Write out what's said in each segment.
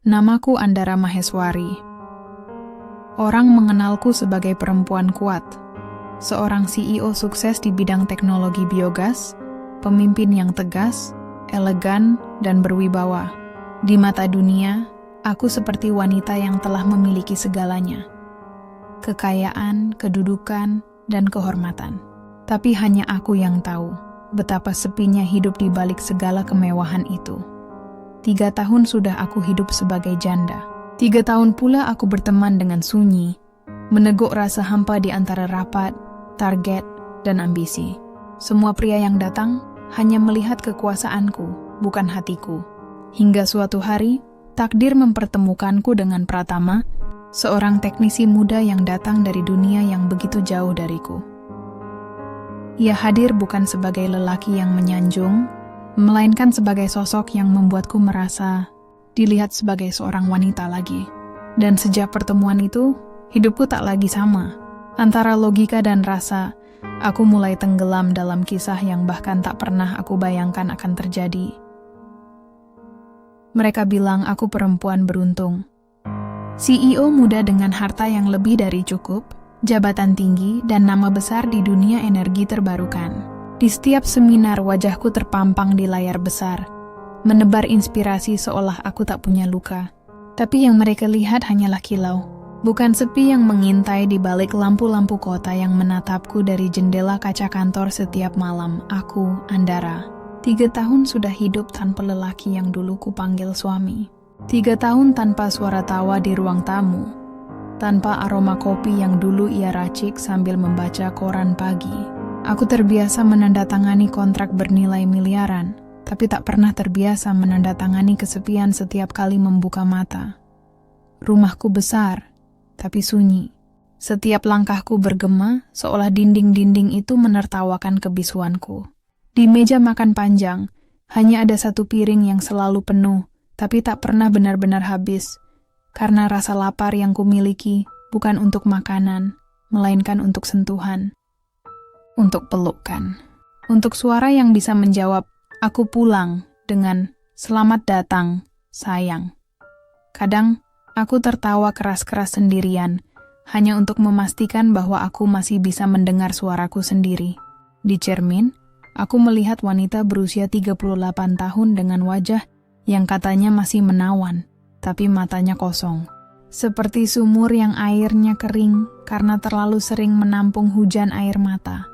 Namaku Andara Maheswari. Orang mengenalku sebagai perempuan kuat, seorang CEO sukses di bidang teknologi biogas, pemimpin yang tegas, elegan, dan berwibawa. Di mata dunia, aku seperti wanita yang telah memiliki segalanya. Kekayaan, kedudukan, dan kehormatan. Tapi hanya aku yang tahu betapa sepinya hidup di balik segala kemewahan itu. 3 tahun sudah aku hidup sebagai janda. 3 tahun pula aku berteman dengan sunyi, meneguk rasa hampa di antara rapat, target, dan ambisi. Semua pria yang datang hanya melihat kekuasaanku, bukan hatiku. Hingga suatu hari, takdir mempertemukanku dengan Pratama, seorang teknisi muda yang datang dari dunia yang begitu jauh dariku. Ia hadir bukan sebagai lelaki yang menyanjung, melainkan sebagai sosok yang membuatku merasa dilihat sebagai seorang wanita lagi. Dan sejak pertemuan itu, hidupku tak lagi sama. Antara logika dan rasa, aku mulai tenggelam dalam kisah yang bahkan tak pernah aku bayangkan akan terjadi. Mereka bilang aku perempuan beruntung. CEO muda dengan harta yang lebih dari cukup, jabatan tinggi, dan nama besar di dunia energi terbarukan. Di setiap seminar wajahku terpampang di layar besar, menebar inspirasi seolah aku tak punya luka. Tapi yang mereka lihat hanyalah kilau. Bukan sepi yang mengintai di balik lampu-lampu kota yang menatapku dari jendela kaca kantor setiap malam. Aku, Andara, 3 tahun sudah hidup tanpa lelaki yang dulu kupanggil suami. 3 tahun tanpa suara tawa di ruang tamu, tanpa aroma kopi yang dulu ia racik sambil membaca koran pagi. Aku terbiasa menandatangani kontrak bernilai miliaran, tapi tak pernah terbiasa menandatangani kesepian setiap kali membuka mata. Rumahku besar, tapi sunyi. Setiap langkahku bergema, seolah dinding-dinding itu menertawakan kebisuanku. Di meja makan panjang, hanya ada 1 piring yang selalu penuh, tapi tak pernah benar-benar habis. Karena rasa lapar yang kumiliki bukan untuk makanan, melainkan untuk sentuhan. Untuk pelukan. Untuk suara yang bisa menjawab, aku pulang dengan selamat datang, sayang. Kadang, aku tertawa keras-keras sendirian, hanya untuk memastikan bahwa aku masih bisa mendengar suaraku sendiri. Di cermin, aku melihat wanita berusia 38 tahun dengan wajah yang katanya masih menawan, tapi matanya kosong. Seperti sumur yang airnya kering karena terlalu sering menampung hujan air mata.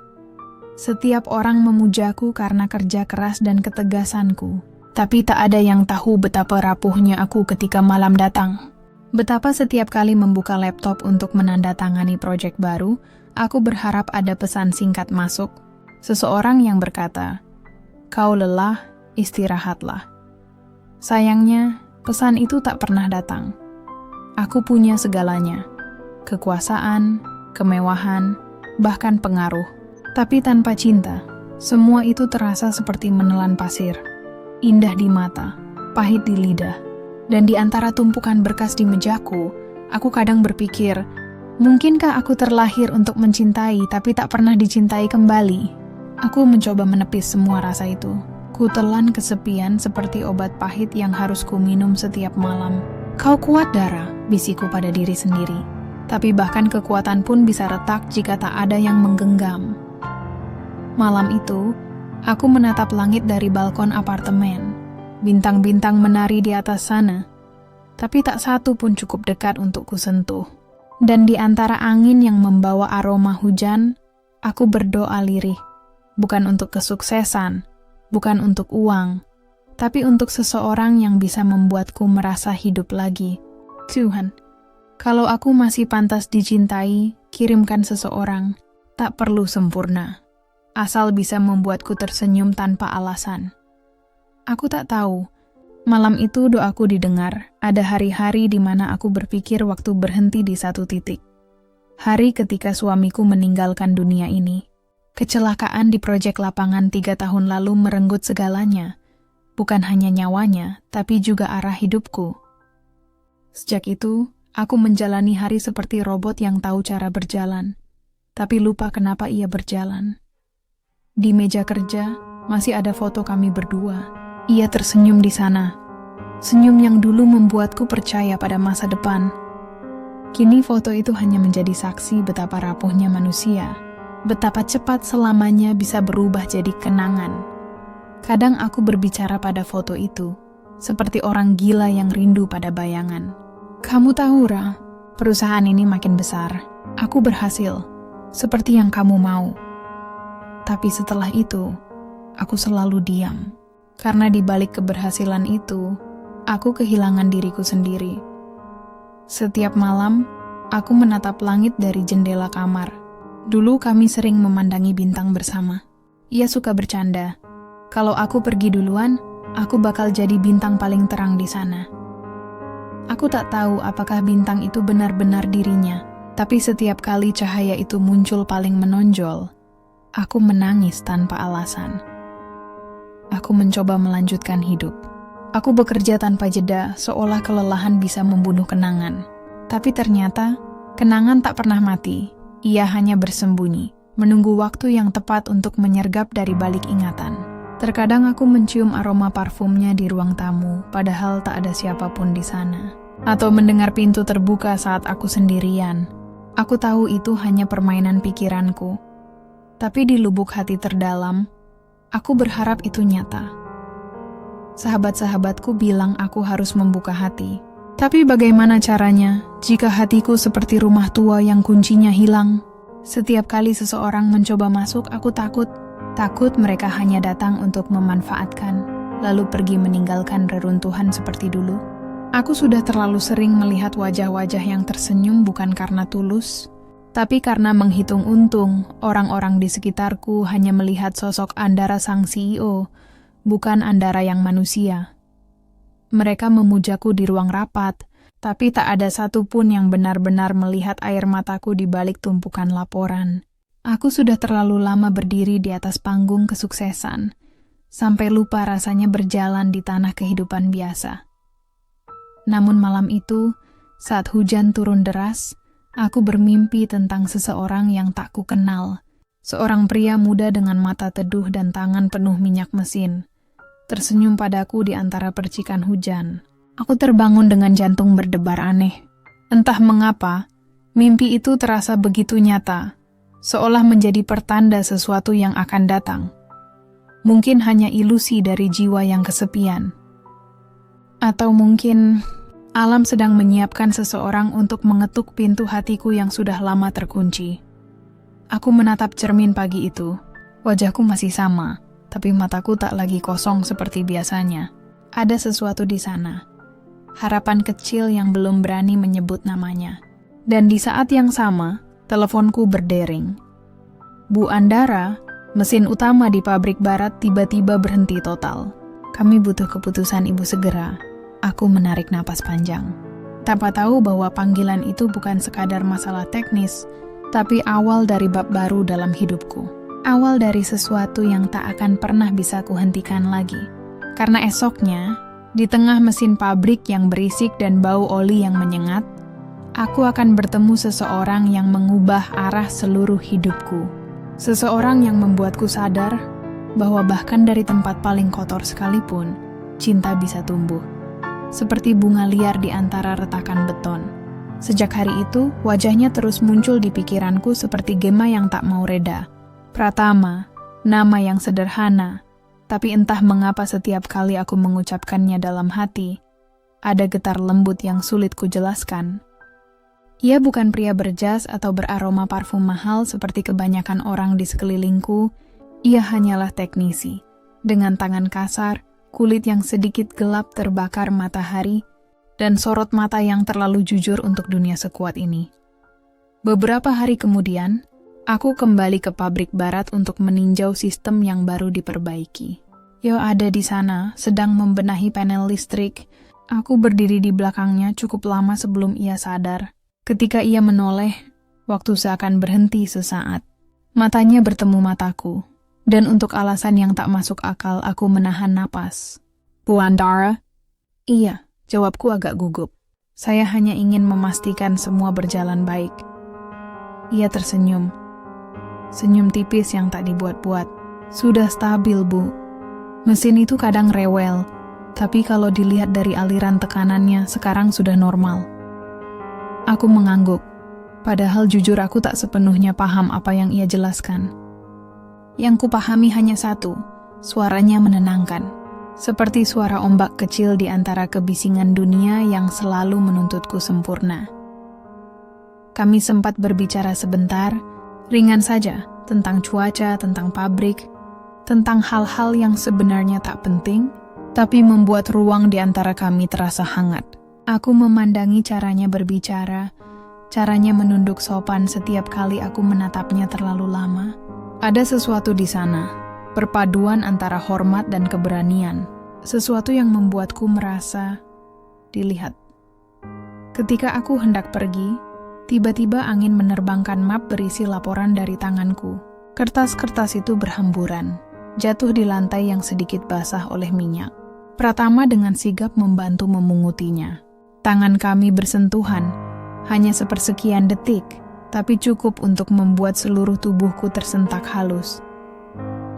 Setiap orang memujaku karena kerja keras dan ketegasanku, tapi tak ada yang tahu betapa rapuhnya aku ketika malam datang. Betapa setiap kali membuka laptop untuk menandatangani proyek baru, aku berharap ada pesan singkat masuk. Seseorang yang berkata, "Kau lelah, istirahatlah." Sayangnya, pesan itu tak pernah datang. Aku punya segalanya, kekuasaan, kemewahan, bahkan pengaruh. Tapi tanpa cinta, semua itu terasa seperti menelan pasir. Indah di mata, pahit di lidah. Dan di antara tumpukan berkas di mejaku, aku kadang berpikir, mungkinkah aku terlahir untuk mencintai tapi tak pernah dicintai kembali? Aku mencoba menepis semua rasa itu. Ku telan kesepian seperti obat pahit yang harus ku minum setiap malam. Kau kuat, Dara, bisiku pada diri sendiri. Tapi bahkan kekuatan pun bisa retak jika tak ada yang menggenggam. Malam itu, aku menatap langit dari balkon apartemen. Bintang-bintang menari di atas sana, tapi tak satu pun cukup dekat untuk kusentuh. Dan di antara angin yang membawa aroma hujan, aku berdoa lirih. Bukan untuk kesuksesan, bukan untuk uang, tapi untuk seseorang yang bisa membuatku merasa hidup lagi. Tuhan, kalau aku masih pantas dicintai, kirimkan seseorang. Tak perlu sempurna. Asal bisa membuatku tersenyum tanpa alasan. Aku tak tahu, malam itu doaku didengar. Ada hari-hari di mana aku berpikir waktu berhenti di satu titik. Hari ketika suamiku meninggalkan dunia ini. Kecelakaan di proyek lapangan 3 tahun lalu merenggut segalanya. Bukan hanya nyawanya, tapi juga arah hidupku. Sejak itu, aku menjalani hari seperti robot yang tahu cara berjalan, tapi lupa kenapa ia berjalan. Di meja kerja, masih ada foto kami berdua. Ia tersenyum di sana. Senyum yang dulu membuatku percaya pada masa depan. Kini foto itu hanya menjadi saksi betapa rapuhnya manusia. Betapa cepat selamanya bisa berubah jadi kenangan. Kadang aku berbicara pada foto itu, seperti orang gila yang rindu pada bayangan. Kamu tahu, Ra, perusahaan ini makin besar. Aku berhasil, seperti yang kamu mau. Tapi setelah itu, aku selalu diam. Karena di balik keberhasilan itu, aku kehilangan diriku sendiri. Setiap malam, aku menatap langit dari jendela kamar. Dulu kami sering memandangi bintang bersama. Ia suka bercanda. Kalau aku pergi duluan, aku bakal jadi bintang paling terang di sana. Aku tak tahu apakah bintang itu benar-benar dirinya, tapi setiap kali cahaya itu muncul paling menonjol, aku menangis tanpa alasan. Aku mencoba melanjutkan hidup. Aku bekerja tanpa jeda, seolah kelelahan bisa membunuh kenangan. Tapi ternyata, kenangan tak pernah mati. Ia hanya bersembunyi, menunggu waktu yang tepat untuk menyergap dari balik ingatan. Terkadang aku mencium aroma parfumnya di ruang tamu, padahal tak ada siapapun di sana. Atau mendengar pintu terbuka saat aku sendirian. Aku tahu itu hanya permainan pikiranku. Tapi di lubuk hati terdalam, aku berharap itu nyata. Sahabat-sahabatku bilang aku harus membuka hati. Tapi bagaimana caranya jika hatiku seperti rumah tua yang kuncinya hilang? Setiap kali seseorang mencoba masuk, aku takut. Takut mereka hanya datang untuk memanfaatkan, lalu pergi meninggalkan reruntuhan seperti dulu. Aku sudah terlalu sering melihat wajah-wajah yang tersenyum bukan karena tulus, tapi karena menghitung untung. Orang-orang di sekitarku hanya melihat sosok Andara sang CEO, bukan Andara yang manusia. Mereka memujaku di ruang rapat, tapi tak ada satupun yang benar-benar melihat air mataku di balik tumpukan laporan. Aku sudah terlalu lama berdiri di atas panggung kesuksesan, sampai lupa rasanya berjalan di tanah kehidupan biasa. Namun malam itu, saat hujan turun deras, aku bermimpi tentang seseorang yang tak ku kenal. Seorang pria muda dengan mata teduh dan tangan penuh minyak mesin. Tersenyum padaku di antara percikan hujan. Aku terbangun dengan jantung berdebar aneh. Entah mengapa, mimpi itu terasa begitu nyata, seolah menjadi pertanda sesuatu yang akan datang. Mungkin hanya ilusi dari jiwa yang kesepian. Atau mungkin alam sedang menyiapkan seseorang untuk mengetuk pintu hatiku yang sudah lama terkunci. Aku menatap cermin pagi itu. Wajahku masih sama, tapi mataku tak lagi kosong seperti biasanya. Ada sesuatu di sana. Harapan kecil yang belum berani menyebut namanya. Dan di saat yang sama, teleponku berdering. Bu Andara, mesin utama di pabrik barat tiba-tiba berhenti total. Kami butuh keputusan ibu segera. Aku menarik napas panjang. Tanpa tahu bahwa panggilan itu bukan sekadar masalah teknis, tapi awal dari bab baru dalam hidupku. Awal dari sesuatu yang tak akan pernah bisa kuhentikan lagi. Karena esoknya, di tengah mesin pabrik yang berisik dan bau oli yang menyengat, aku akan bertemu seseorang yang mengubah arah seluruh hidupku. Seseorang yang membuatku sadar bahwa bahkan dari tempat paling kotor sekalipun, cinta bisa tumbuh. Seperti bunga liar di antara retakan beton. Sejak hari itu, wajahnya terus muncul di pikiranku seperti gema yang tak mau reda. Pratama, nama yang sederhana, tapi entah mengapa setiap kali aku mengucapkannya dalam hati, ada getar lembut yang sulit kujelaskan. Ia bukan pria berjas atau beraroma parfum mahal seperti kebanyakan orang di sekelilingku, ia hanyalah teknisi. Dengan tangan kasar, kulit yang sedikit gelap terbakar matahari, dan sorot mata yang terlalu jujur untuk dunia sekuat ini. Beberapa hari kemudian, aku kembali ke pabrik barat untuk meninjau sistem yang baru diperbaiki. Yo ada di sana, sedang membenahi panel listrik. Aku berdiri di belakangnya cukup lama sebelum ia sadar. Ketika ia menoleh, waktu seakan berhenti sesaat. Matanya bertemu mataku, dan untuk alasan yang tak masuk akal, aku menahan napas. Bu Andara? Iya, jawabku agak gugup. Saya hanya ingin memastikan semua berjalan baik. Ia tersenyum. Senyum tipis yang tak dibuat-buat. Sudah stabil, Bu. Mesin itu kadang rewel, Tapi kalau dilihat dari aliran tekanannya, sekarang sudah normal. Aku mengangguk, padahal jujur aku tak sepenuhnya paham apa yang ia jelaskan. Yang kupahami hanya satu, suaranya menenangkan. Seperti suara ombak kecil di antara kebisingan dunia yang selalu menuntutku sempurna. Kami sempat berbicara sebentar, ringan saja, tentang cuaca, tentang pabrik, tentang hal-hal yang sebenarnya tak penting, tapi membuat ruang di antara kami terasa hangat. Aku memandangi caranya berbicara, caranya menunduk sopan setiap kali aku menatapnya terlalu lama. Ada sesuatu di sana, perpaduan antara hormat dan keberanian, sesuatu yang membuatku merasa dilihat. Ketika aku hendak pergi, tiba-tiba angin menerbangkan map berisi laporan dari tanganku. Kertas-kertas itu berhamburan, jatuh di lantai yang sedikit basah oleh minyak. Pratama dengan sigap membantu memungutinya. Tangan kami bersentuhan, hanya sepersekian detik, tapi cukup untuk membuat seluruh tubuhku tersentak halus.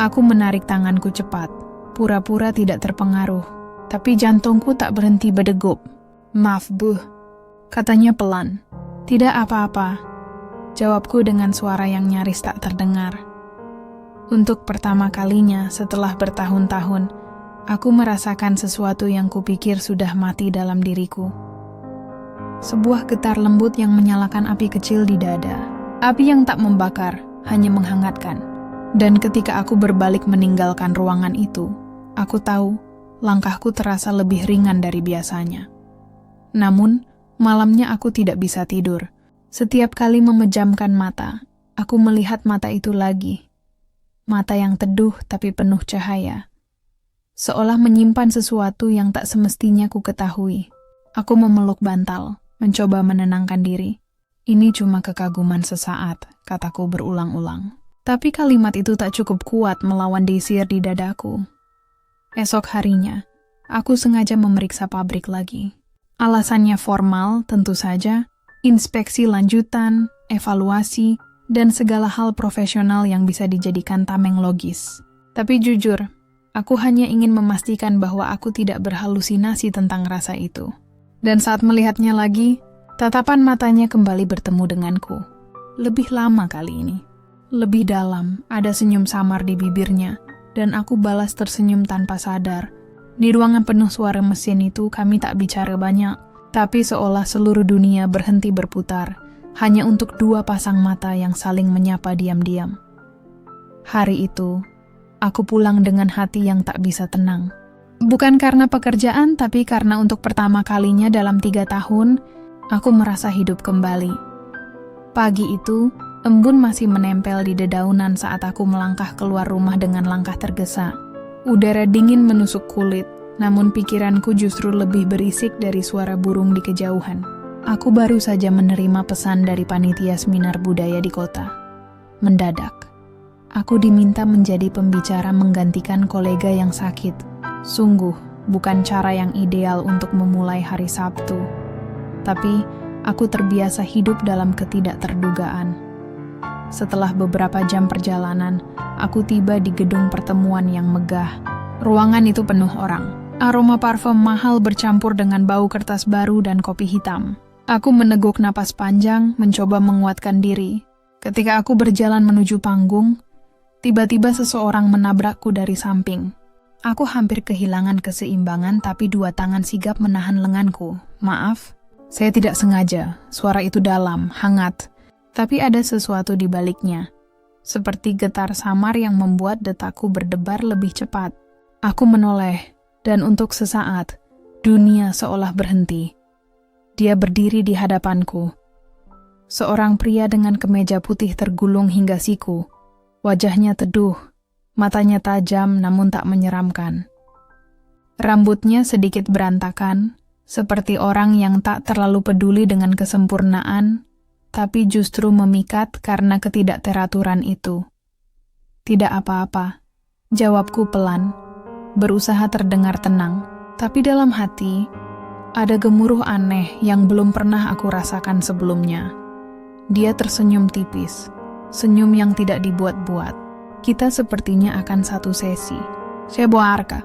Aku menarik tanganku cepat, pura-pura tidak terpengaruh, tapi jantungku tak berhenti berdegup. "Maaf, Bu," katanya pelan. "Tidak apa-apa," jawabku dengan suara yang nyaris tak terdengar. Untuk pertama kalinya setelah bertahun-tahun, aku merasakan sesuatu yang kupikir sudah mati dalam diriku. Sebuah getar lembut yang menyalakan api kecil di dada. Api yang tak membakar, hanya menghangatkan. Dan ketika aku berbalik meninggalkan ruangan itu, aku tahu langkahku terasa lebih ringan dari biasanya. Namun, malamnya aku tidak bisa tidur. Setiap kali memejamkan mata, aku melihat mata itu lagi. Mata yang teduh tapi penuh cahaya. Seolah menyimpan sesuatu yang tak semestinya ku ketahui. Aku memeluk bantal, mencoba menenangkan diri. "Ini cuma kekaguman sesaat," kataku berulang-ulang. Tapi kalimat itu tak cukup kuat melawan desir di dadaku. Esok harinya, aku sengaja memeriksa pabrik lagi. Alasannya formal, tentu saja, inspeksi lanjutan, evaluasi, dan segala hal profesional yang bisa dijadikan tameng logis. Tapi jujur, aku hanya ingin memastikan bahwa aku tidak berhalusinasi tentang rasa itu. Dan saat melihatnya lagi, tatapan matanya kembali bertemu denganku. Lebih lama kali ini. Lebih dalam, ada senyum samar di bibirnya, dan aku balas tersenyum tanpa sadar. Di ruangan penuh suara mesin itu kami tak bicara banyak, tapi seolah seluruh dunia berhenti berputar, hanya untuk dua pasang mata yang saling menyapa diam-diam. Hari itu, aku pulang dengan hati yang tak bisa tenang. Bukan karena pekerjaan, tapi karena untuk pertama kalinya dalam 3 tahun, aku merasa hidup kembali. Pagi itu, embun masih menempel di dedaunan saat aku melangkah keluar rumah dengan langkah tergesa. Udara dingin menusuk kulit, namun pikiranku justru lebih berisik dari suara burung di kejauhan. Aku baru saja menerima pesan dari panitia seminar budaya di kota. Mendadak, aku diminta menjadi pembicara menggantikan kolega yang sakit. Sungguh, bukan cara yang ideal untuk memulai hari Sabtu. Tapi, aku terbiasa hidup dalam ketidakterdugaan. Setelah beberapa jam perjalanan, aku tiba di gedung pertemuan yang megah. Ruangan itu penuh orang. Aroma parfum mahal bercampur dengan bau kertas baru dan kopi hitam. Aku meneguk napas panjang, mencoba menguatkan diri. Ketika aku berjalan menuju panggung, tiba-tiba seseorang menabrakku dari samping. Aku hampir kehilangan keseimbangan, tapi 2 tangan sigap menahan lenganku. "Maaf, saya tidak sengaja." Suara itu dalam, hangat, tapi ada sesuatu di baliknya. Seperti getar samar yang membuat detakku berdebar lebih cepat. Aku menoleh, dan untuk sesaat, dunia seolah berhenti. Dia berdiri di hadapanku. Seorang pria dengan kemeja putih tergulung hingga siku. Wajahnya teduh. Matanya tajam namun tak menyeramkan. Rambutnya sedikit berantakan, seperti orang yang tak terlalu peduli dengan kesempurnaan, tapi justru memikat karena ketidakteraturan itu. "Tidak apa-apa," jawabku pelan, berusaha terdengar tenang, tapi dalam hati ada gemuruh aneh yang belum pernah aku rasakan sebelumnya. Dia tersenyum tipis, senyum yang tidak dibuat-buat. "Kita sepertinya akan satu sesi." "Saya bawa Arka,"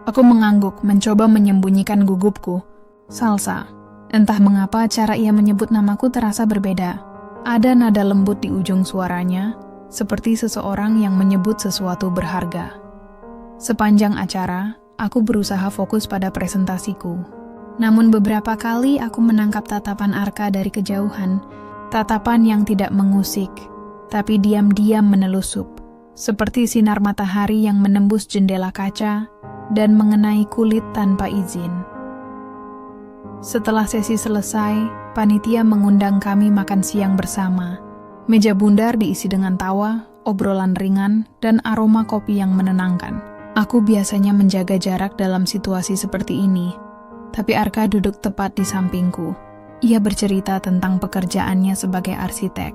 Aku mengangguk, mencoba menyembunyikan gugupku. Salsa. Entah mengapa cara ia menyebut namaku terasa berbeda. Ada nada lembut di ujung suaranya, seperti seseorang yang menyebut sesuatu berharga. Sepanjang acara, aku berusaha fokus pada presentasiku. Namun beberapa kali aku menangkap tatapan Arka dari kejauhan, tatapan yang tidak mengusik, tapi diam-diam menelusup, seperti sinar matahari yang menembus jendela kaca dan mengenai kulit tanpa izin. Setelah sesi selesai, panitia mengundang kami makan siang bersama. Meja bundar diisi dengan tawa, obrolan ringan, dan aroma kopi yang menenangkan. Aku biasanya menjaga jarak dalam situasi seperti ini, tapi Arka duduk tepat di sampingku. Ia bercerita tentang pekerjaannya sebagai arsitek,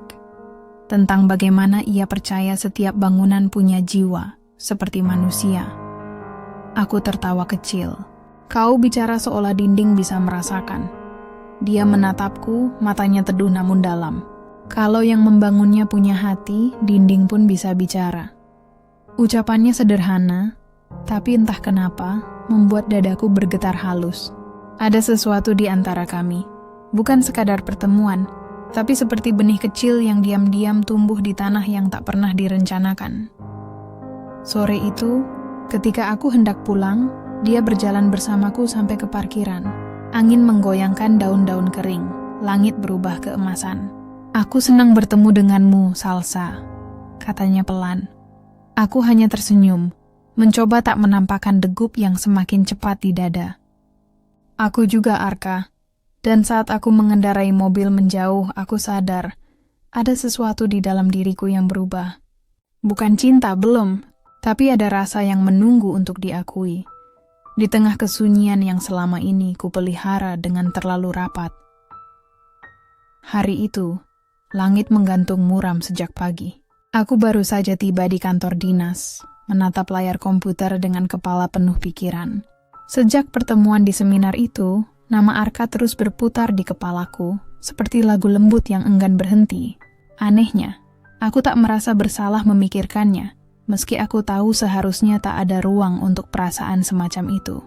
tentang bagaimana ia percaya setiap bangunan punya jiwa, seperti manusia. Aku tertawa kecil. Kau bicara seolah dinding bisa merasakan. Dia menatapku, matanya teduh namun dalam. Kalau yang membangunnya punya hati, dinding pun bisa bicara. Ucapannya sederhana, tapi entah kenapa membuat dadaku bergetar halus. Ada sesuatu di antara kami. Bukan sekadar pertemuan, tapi seperti benih kecil yang diam-diam tumbuh di tanah yang tak pernah direncanakan. Sore itu, ketika aku hendak pulang, dia berjalan bersamaku sampai ke parkiran. Angin menggoyangkan daun-daun kering, langit berubah keemasan. Aku senang bertemu denganmu, Salsa, katanya pelan. Aku hanya tersenyum, mencoba tak menampakkan degup yang semakin cepat di dada. Aku juga, Arka. Dan saat aku mengendarai mobil menjauh, aku sadar ada sesuatu di dalam diriku yang berubah. Bukan cinta, belum, tapi ada rasa yang menunggu untuk diakui. Di tengah kesunyian yang selama ini kupelihara dengan terlalu rapat. Hari itu, langit menggantung muram sejak pagi. Aku baru saja tiba di kantor dinas, menatap layar komputer dengan kepala penuh pikiran. Sejak pertemuan di seminar itu, nama Arka terus berputar di kepalaku, seperti lagu lembut yang enggan berhenti. Anehnya, aku tak merasa bersalah memikirkannya, meski aku tahu seharusnya tak ada ruang untuk perasaan semacam itu.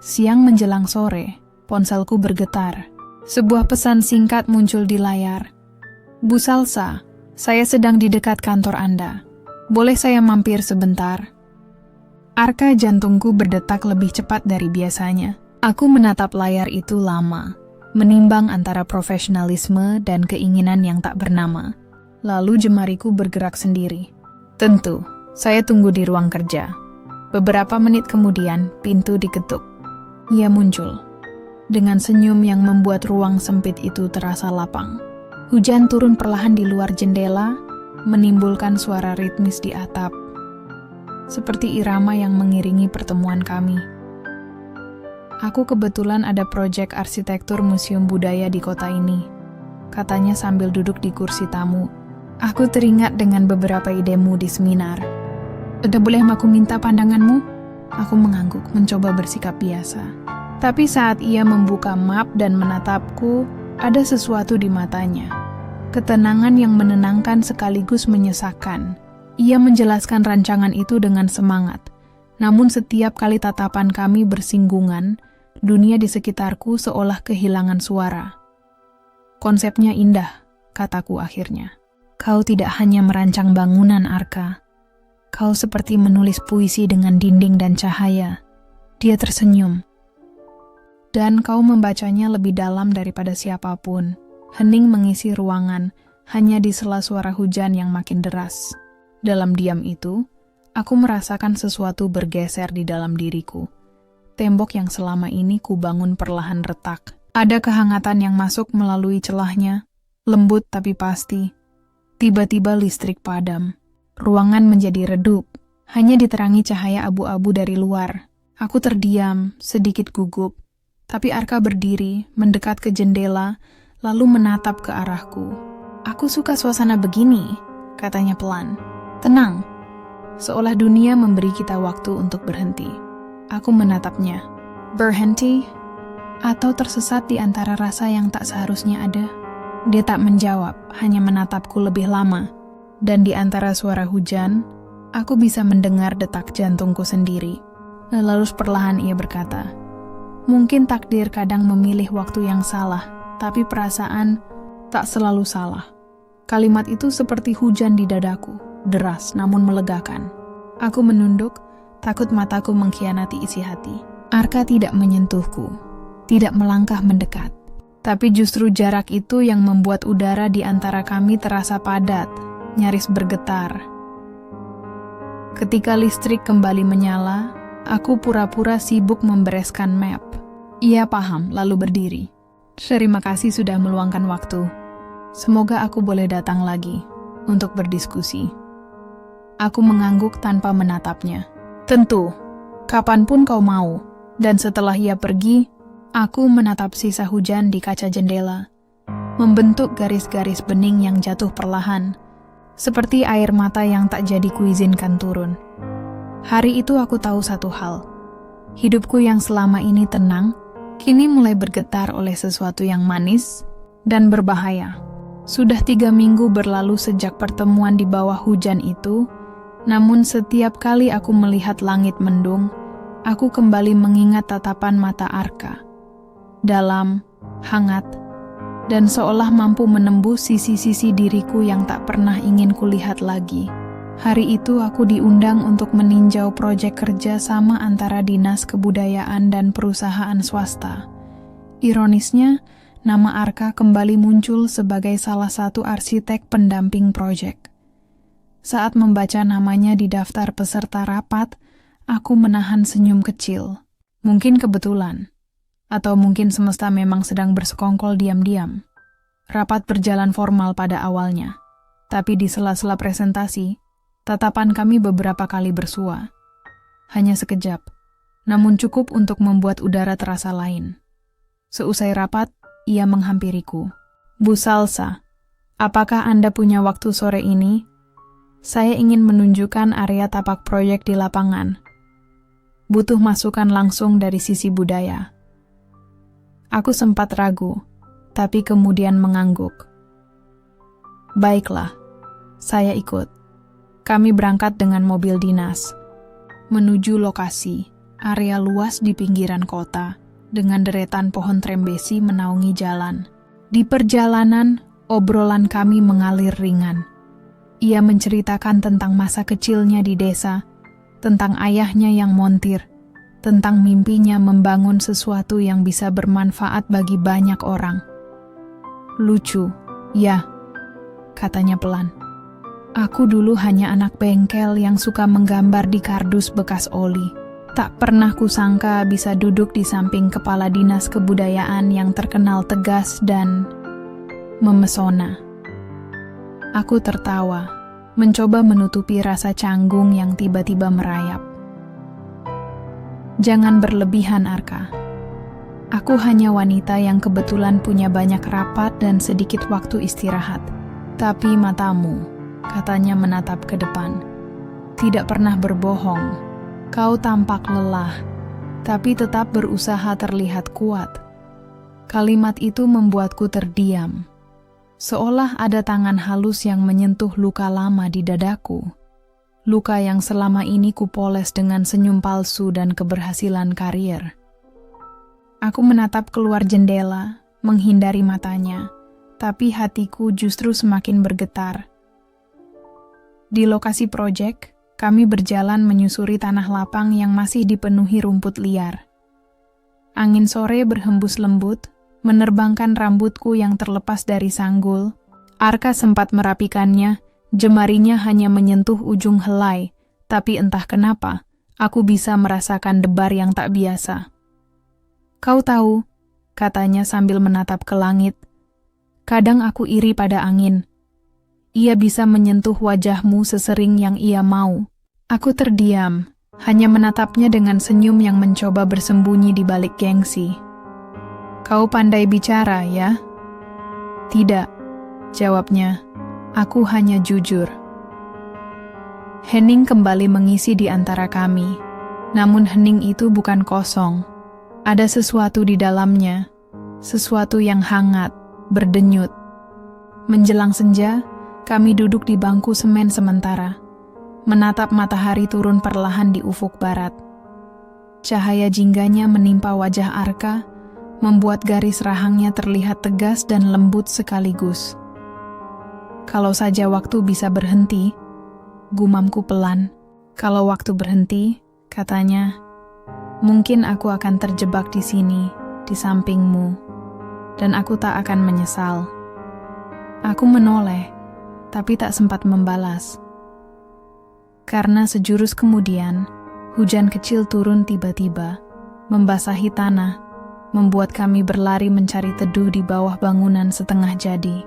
Siang menjelang sore, ponselku bergetar. Sebuah pesan singkat muncul di layar. Bu Salsa, saya sedang di dekat kantor Anda. Boleh saya mampir sebentar? Arka jantungku berdetak lebih cepat dari biasanya. Aku menatap layar itu lama, menimbang antara profesionalisme dan keinginan yang tak bernama. Lalu jemariku bergerak sendiri. Tentu, saya tunggu di ruang kerja. Beberapa menit kemudian, pintu diketuk. Ia muncul, dengan senyum yang membuat ruang sempit itu terasa lapang. Hujan turun perlahan di luar jendela, menimbulkan suara ritmis di atap, seperti irama yang mengiringi pertemuan kami. Aku kebetulan ada proyek arsitektur museum budaya di kota ini, katanya sambil duduk di kursi tamu. Aku teringat dengan beberapa idemu di seminar. Udah boleh aku minta pandanganmu? Aku mengangguk, mencoba bersikap biasa. Tapi saat ia membuka map dan menatapku, ada sesuatu di matanya. Ketenangan yang menenangkan sekaligus menyesakkan. Ia menjelaskan rancangan itu dengan semangat. Namun setiap kali tatapan kami bersinggungan, dunia di sekitarku seolah kehilangan suara. Konsepnya indah, kataku akhirnya. Kau tidak hanya merancang bangunan, Arka. Kau seperti menulis puisi dengan dinding dan cahaya. Dia tersenyum. Dan kau membacanya lebih dalam daripada siapapun. Hening mengisi ruangan, hanya di sela suara hujan yang makin deras. Dalam diam itu, aku merasakan sesuatu bergeser di dalam diriku. Tembok yang selama ini kubangun perlahan retak. Ada kehangatan yang masuk melalui celahnya, lembut tapi pasti. Tiba-tiba listrik padam. Ruangan menjadi redup, hanya diterangi cahaya abu-abu dari luar. Aku terdiam, sedikit gugup. Tapi Arka berdiri, mendekat ke jendela, lalu menatap ke arahku. Aku suka suasana begini, katanya pelan. Tenang, seolah dunia memberi kita waktu untuk berhenti. Aku menatapnya. Berhenti? Atau tersesat di antara rasa yang tak seharusnya ada? Dia tak menjawab, hanya menatapku lebih lama. Dan di antara suara hujan, aku bisa mendengar detak jantungku sendiri. Lalu perlahan ia berkata, "Mungkin takdir kadang memilih waktu yang salah, tapi perasaan tak selalu salah." Kalimat itu seperti hujan di dadaku, deras namun melegakan. Aku menunduk, takut mataku mengkhianati isi hati. Arka tidak menyentuhku, tidak melangkah mendekat. Tapi justru jarak itu yang membuat udara di antara kami terasa padat, nyaris bergetar. Ketika listrik kembali menyala, aku pura-pura sibuk membereskan map. Ia paham, lalu berdiri. "Terima kasih sudah meluangkan waktu. Semoga aku boleh datang lagi untuk berdiskusi." Aku mengangguk tanpa menatapnya. "Tentu, kapanpun kau mau." Dan setelah ia pergi, aku menatap sisa hujan di kaca jendela, membentuk garis-garis bening yang jatuh perlahan, seperti air mata yang tak jadi kuizinkan turun. Hari itu aku tahu satu hal. Hidupku yang selama ini tenang, kini mulai bergetar oleh sesuatu yang manis dan berbahaya. Sudah 3 minggu berlalu sejak pertemuan di bawah hujan itu, namun setiap kali aku melihat langit mendung, aku kembali mengingat tatapan mata Arka. Dalam, hangat, dan seolah mampu menembus sisi-sisi diriku yang tak pernah ingin kulihat lagi. Hari itu aku diundang untuk meninjau proyek kerja sama antara Dinas Kebudayaan dan perusahaan swasta. Ironisnya, nama Arka kembali muncul sebagai salah satu arsitek pendamping proyek. Saat membaca namanya di daftar peserta rapat, aku menahan senyum kecil. Mungkin kebetulan. Atau mungkin semesta memang sedang bersekongkol diam-diam. Rapat berjalan formal pada awalnya. Tapi di sela-sela presentasi, tatapan kami beberapa kali bersua. Hanya sekejap, namun cukup untuk membuat udara terasa lain. Seusai rapat, ia menghampiriku. "Bu Salsa, apakah Anda punya waktu sore ini? Saya ingin menunjukkan area tapak proyek di lapangan. Butuh masukan langsung dari sisi budaya." Aku sempat ragu, tapi kemudian mengangguk. "Baiklah, saya ikut." Kami berangkat dengan mobil dinas, menuju lokasi, area luas di pinggiran kota, dengan deretan pohon trembesi menaungi jalan. Di perjalanan, obrolan kami mengalir ringan. Ia menceritakan tentang masa kecilnya di desa, tentang ayahnya yang montir, tentang mimpinya membangun sesuatu yang bisa bermanfaat bagi banyak orang. "Lucu, ya," katanya pelan. "Aku dulu hanya anak bengkel yang suka menggambar di kardus bekas oli. Tak pernah kusangka bisa duduk di samping kepala dinas kebudayaan yang terkenal tegas dan memesona." Aku tertawa, mencoba menutupi rasa canggung yang tiba-tiba merayap. "Jangan berlebihan, Arka. Aku hanya wanita yang kebetulan punya banyak rapat dan sedikit waktu istirahat. Tapi matamu," katanya menatap ke depan, "tidak pernah berbohong. Kau tampak lelah, tapi tetap berusaha terlihat kuat." Kalimat itu membuatku terdiam, seolah ada tangan halus yang menyentuh luka lama di dadaku. Luka yang selama ini kupoles dengan senyum palsu dan keberhasilan karier. Aku menatap keluar jendela, menghindari matanya, tapi hatiku justru semakin bergetar. Di lokasi proyek, kami berjalan menyusuri tanah lapang yang masih dipenuhi rumput liar. Angin sore berhembus lembut, menerbangkan rambutku yang terlepas dari sanggul. Arka sempat merapikannya, jemarinya hanya menyentuh ujung helai, tapi entah kenapa, aku bisa merasakan debar yang tak biasa. "Kau tahu," katanya sambil menatap ke langit, "kadang aku iri pada angin. Ia bisa menyentuh wajahmu sesering yang ia mau." Aku terdiam, hanya menatapnya dengan senyum yang mencoba bersembunyi di balik gengsi. "Kau pandai bicara, ya?" "Tidak," jawabnya. "Aku hanya jujur." Hening kembali mengisi di antara kami. Namun hening itu bukan kosong. Ada sesuatu di dalamnya. Sesuatu yang hangat, berdenyut. Menjelang senja, kami duduk di bangku semen sementara, menatap matahari turun perlahan di ufuk barat. Cahaya jingganya menimpa wajah Arka, membuat garis rahangnya terlihat tegas dan lembut sekaligus. Kalau saja waktu bisa berhenti, gumamku pelan. Kalau waktu berhenti, katanya, mungkin aku akan terjebak di sini, di sampingmu, dan aku tak akan menyesal. Aku menoleh, tapi tak sempat membalas. Karena sejurus kemudian, hujan kecil turun tiba-tiba, membasahi tanah, membuat kami berlari mencari teduh di bawah bangunan setengah jadi.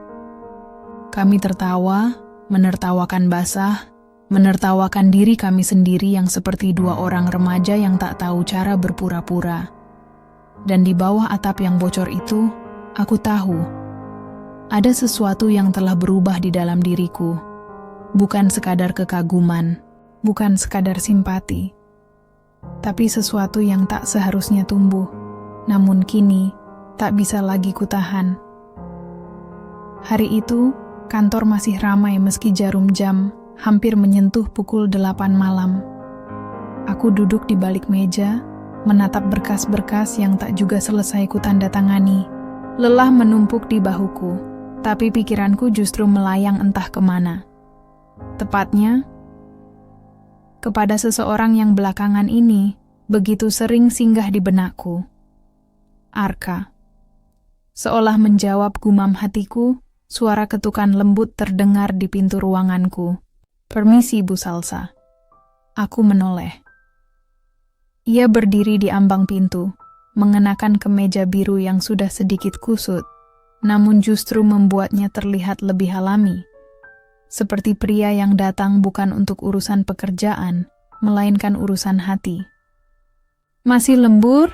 Kami tertawa, menertawakan basah, menertawakan diri kami sendiri yang seperti dua orang remaja yang tak tahu cara berpura-pura. Dan di bawah atap yang bocor itu, aku tahu, ada sesuatu yang telah berubah di dalam diriku. Bukan sekadar kekaguman, bukan sekadar simpati, tapi sesuatu yang tak seharusnya tumbuh, namun kini tak bisa lagi kutahan. Hari itu, kantor masih ramai meski jarum jam hampir menyentuh pukul 8 malam. Aku duduk di balik meja, menatap berkas-berkas yang tak juga selesai kutandatangani. Lelah menumpuk di bahuku, tapi pikiranku justru melayang entah kemana. Tepatnya, kepada seseorang yang belakangan ini begitu sering singgah di benakku. Arka. Seolah menjawab gumam hatiku, suara ketukan lembut terdengar di pintu ruanganku. "Permisi, Bu Salsa." Aku menoleh. Ia berdiri di ambang pintu, mengenakan kemeja biru yang sudah sedikit kusut, namun justru membuatnya terlihat lebih alami. Seperti pria yang datang bukan untuk urusan pekerjaan, melainkan urusan hati. "Masih lembur?"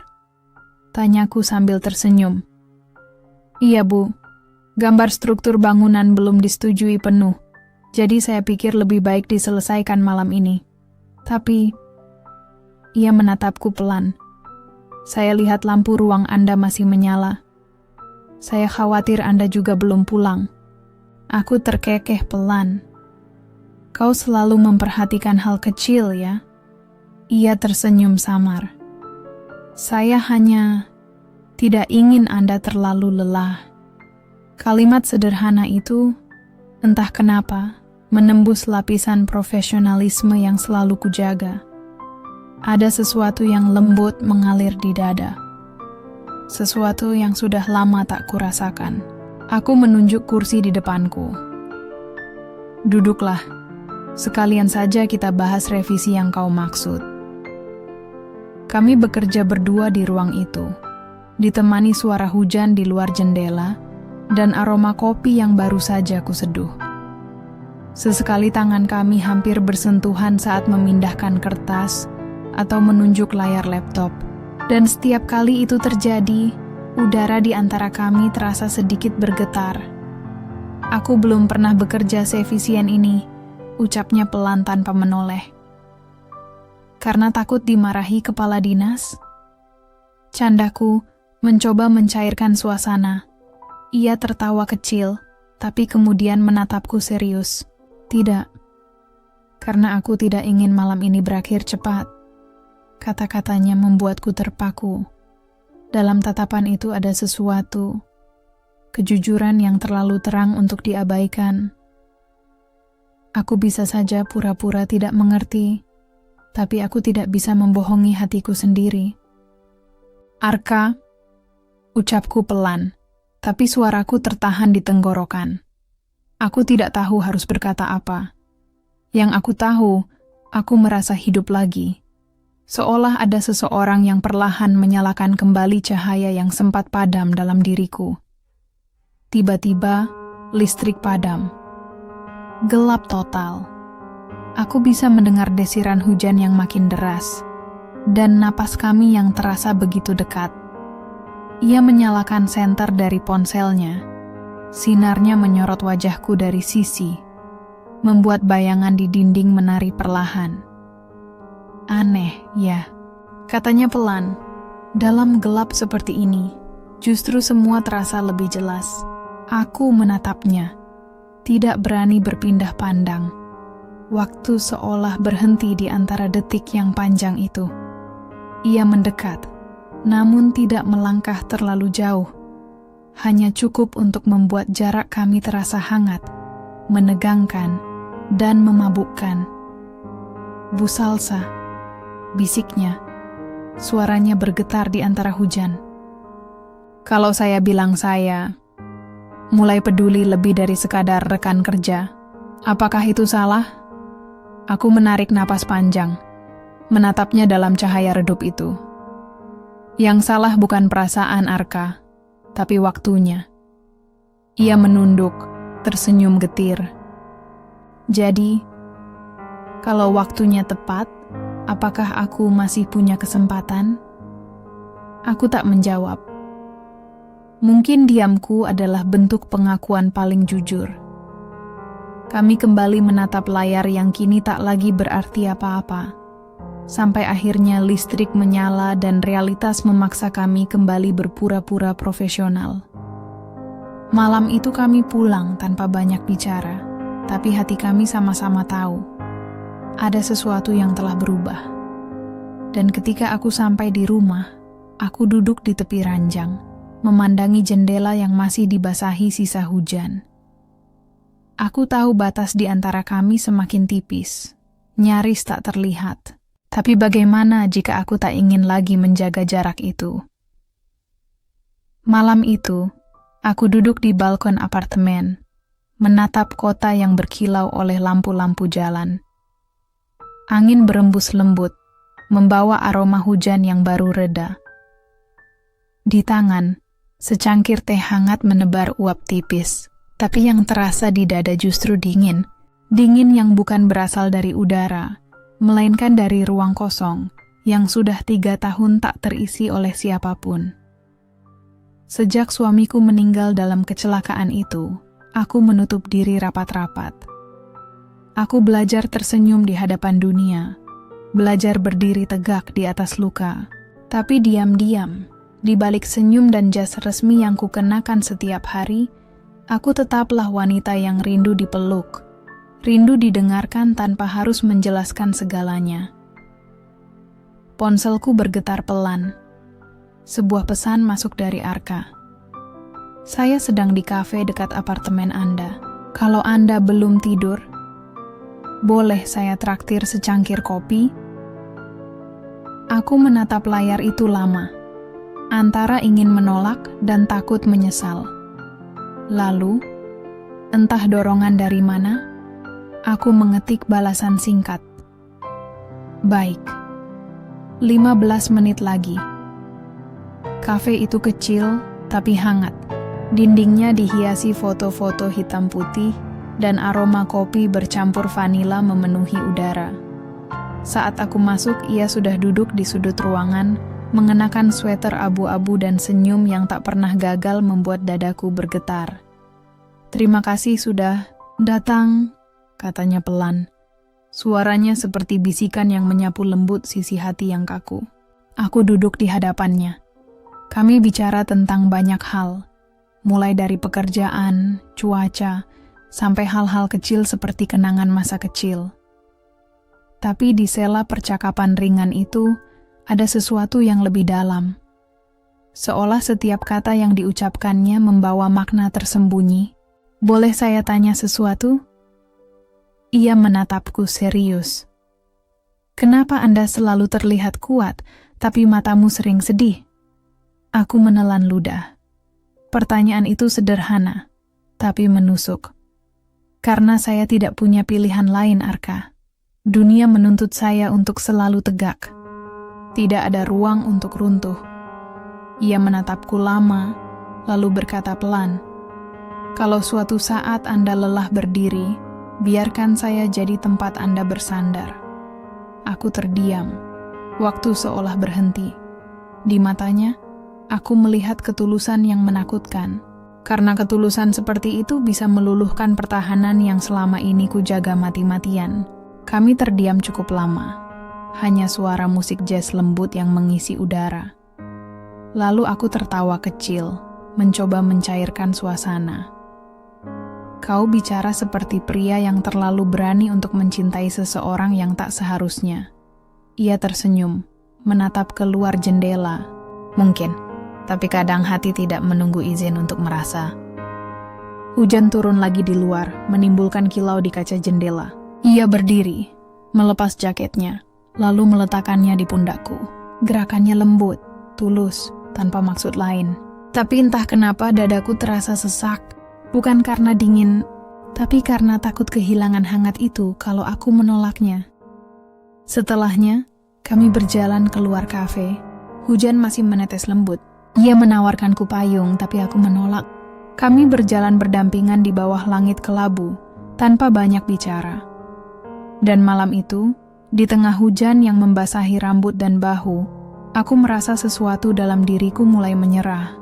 tanyaku sambil tersenyum. "Iya, Bu. Gambar struktur bangunan belum disetujui penuh. Jadi saya pikir lebih baik diselesaikan malam ini. Tapi..." Ia menatapku pelan. "Saya lihat lampu ruang Anda masih menyala. Saya khawatir Anda juga belum pulang." Aku terkekeh pelan. "Kau selalu memperhatikan hal kecil ya?" Ia tersenyum samar. "Saya hanya tidak ingin Anda terlalu lelah." Kalimat sederhana itu, entah kenapa, menembus lapisan profesionalisme yang selalu kujaga. Ada sesuatu yang lembut mengalir di dada. Sesuatu yang sudah lama tak kurasakan. Aku menunjuk kursi di depanku. "Duduklah. Sekalian saja kita bahas revisi yang kau maksud." Kami bekerja berdua di ruang itu, ditemani suara hujan di luar jendela dan aroma kopi yang baru saja kuseduh. Sesekali tangan kami hampir bersentuhan saat memindahkan kertas atau menunjuk layar laptop. Dan setiap kali itu terjadi, udara di antara kami terasa sedikit bergetar. "Aku belum pernah bekerja seefisien ini," ucapnya pelan tanpa menoleh. "Karena takut dimarahi kepala dinas?" Candaku mencoba mencairkan suasana. Ia tertawa kecil, tapi kemudian menatapku serius. "Tidak, karena aku tidak ingin malam ini berakhir cepat." Kata-katanya membuatku terpaku. Dalam tatapan itu ada sesuatu, kejujuran yang terlalu terang untuk diabaikan. Aku bisa saja pura-pura tidak mengerti, tapi aku tidak bisa membohongi hatiku sendiri. "Arka," ucapku pelan, tapi suaraku tertahan di tenggorokan. Aku tidak tahu harus berkata apa. Yang aku tahu, aku merasa hidup lagi. Seolah ada seseorang yang perlahan menyalakan kembali cahaya yang sempat padam dalam diriku. Tiba-tiba, listrik padam. Gelap total. Aku bisa mendengar desiran hujan yang makin deras, dan napas kami yang terasa begitu dekat. Ia menyalakan senter dari ponselnya. Sinarnya menyorot wajahku dari sisi, membuat bayangan di dinding menari perlahan. "Aneh, ya," katanya pelan. "Dalam gelap seperti ini, justru semua terasa lebih jelas." Aku menatapnya, tidak berani berpindah pandang. Waktu seolah berhenti di antara detik yang panjang itu. Ia mendekat, namun tidak melangkah terlalu jauh. Hanya cukup untuk membuat jarak kami terasa hangat, menegangkan, dan memabukkan. "Bu Salsa," bisiknya. Suaranya bergetar di antara hujan. Kalau saya bilang saya mulai peduli lebih dari sekadar rekan kerja, apakah itu salah? Aku menarik napas panjang, menatapnya dalam cahaya redup itu. Yang salah bukan perasaan Arka, tapi waktunya. Ia menunduk, tersenyum getir. Jadi, kalau waktunya tepat, apakah aku masih punya kesempatan? Aku tak menjawab. Mungkin diamku adalah bentuk pengakuan paling jujur. Kami kembali menatap layar yang kini tak lagi berarti apa-apa. Sampai akhirnya listrik menyala dan realitas memaksa kami kembali berpura-pura profesional. Malam itu kami pulang tanpa banyak bicara, tapi hati kami sama-sama tahu ada sesuatu yang telah berubah. Dan ketika aku sampai di rumah, aku duduk di tepi ranjang, memandangi jendela yang masih dibasahi sisa hujan. Aku tahu batas di antara kami semakin tipis, nyaris tak terlihat. Tapi bagaimana jika aku tak ingin lagi menjaga jarak itu? Malam itu, aku duduk di balkon apartemen, menatap kota yang berkilau oleh lampu-lampu jalan. Angin berembus lembut, membawa aroma hujan yang baru reda. Di tangan, secangkir teh hangat menebar uap tipis, tapi yang terasa di dada justru dingin. Dingin yang bukan berasal dari udara, melainkan dari ruang kosong yang sudah 3 tahun tak terisi oleh siapapun. Sejak suamiku meninggal dalam kecelakaan itu, aku menutup diri rapat-rapat. Aku belajar tersenyum di hadapan dunia, belajar berdiri tegak di atas luka, tapi diam-diam, di balik senyum dan jas resmi yang kukenakan setiap hari, aku tetaplah wanita yang rindu dipeluk, rindu didengarkan tanpa harus menjelaskan segalanya. Ponselku bergetar pelan. Sebuah pesan masuk dari Arka. "Saya sedang di kafe dekat apartemen Anda. Kalau Anda belum tidur, boleh saya traktir secangkir kopi?" Aku menatap layar itu lama, antara ingin menolak dan takut menyesal. Lalu, entah dorongan dari mana, aku mengetik balasan singkat. "Baik." 15 menit lagi. Kafe itu kecil, tapi hangat. Dindingnya dihiasi foto-foto hitam putih, dan aroma kopi bercampur vanila memenuhi udara. Saat aku masuk, ia sudah duduk di sudut ruangan, mengenakan sweater abu-abu dan senyum yang tak pernah gagal membuat dadaku bergetar. "Terima kasih sudah datang," katanya pelan. Suaranya seperti bisikan yang menyapu lembut sisi hati yang kaku. Aku duduk di hadapannya. Kami bicara tentang banyak hal, mulai dari pekerjaan, cuaca, sampai hal-hal kecil seperti kenangan masa kecil. Tapi di sela percakapan ringan itu, ada sesuatu yang lebih dalam. Seolah setiap kata yang diucapkannya membawa makna tersembunyi. "Boleh saya tanya sesuatu?" Ia menatapku serius. "Kenapa Anda selalu terlihat kuat, tapi matamu sering sedih?" Aku menelan ludah. Pertanyaan itu sederhana, tapi menusuk. Karena saya tidak punya pilihan lain, Arka. Dunia menuntut saya untuk selalu tegak. Tidak ada ruang untuk runtuh. Ia menatapku lama, lalu berkata pelan, "Kalau suatu saat Anda lelah berdiri, biarkan saya jadi tempat Anda bersandar." Aku terdiam. Waktu seolah berhenti. Di matanya, aku melihat ketulusan yang menakutkan. Karena ketulusan seperti itu bisa meluluhkan pertahanan yang selama ini kujaga mati-matian. Kami terdiam cukup lama. Hanya suara musik jazz lembut yang mengisi udara. Lalu aku tertawa kecil, mencoba mencairkan suasana. "Kau bicara seperti pria yang terlalu berani untuk mencintai seseorang yang tak seharusnya." Ia tersenyum, menatap keluar jendela. Mungkin, tapi kadang hati tidak menunggu izin untuk merasa. Hujan turun lagi di luar, menimbulkan kilau di kaca jendela. Ia berdiri, melepas jaketnya, lalu meletakkannya di pundakku. Gerakannya lembut, tulus, tanpa maksud lain. Tapi entah kenapa dadaku terasa sesak. Bukan karena dingin, tapi karena takut kehilangan hangat itu kalau aku menolaknya. Setelahnya, kami berjalan keluar kafe. Hujan masih menetes lembut. Ia menawarkanku payung, tapi aku menolak. Kami berjalan berdampingan di bawah langit kelabu, tanpa banyak bicara. Dan malam itu, di tengah hujan yang membasahi rambut dan bahu, aku merasa sesuatu dalam diriku mulai menyerah.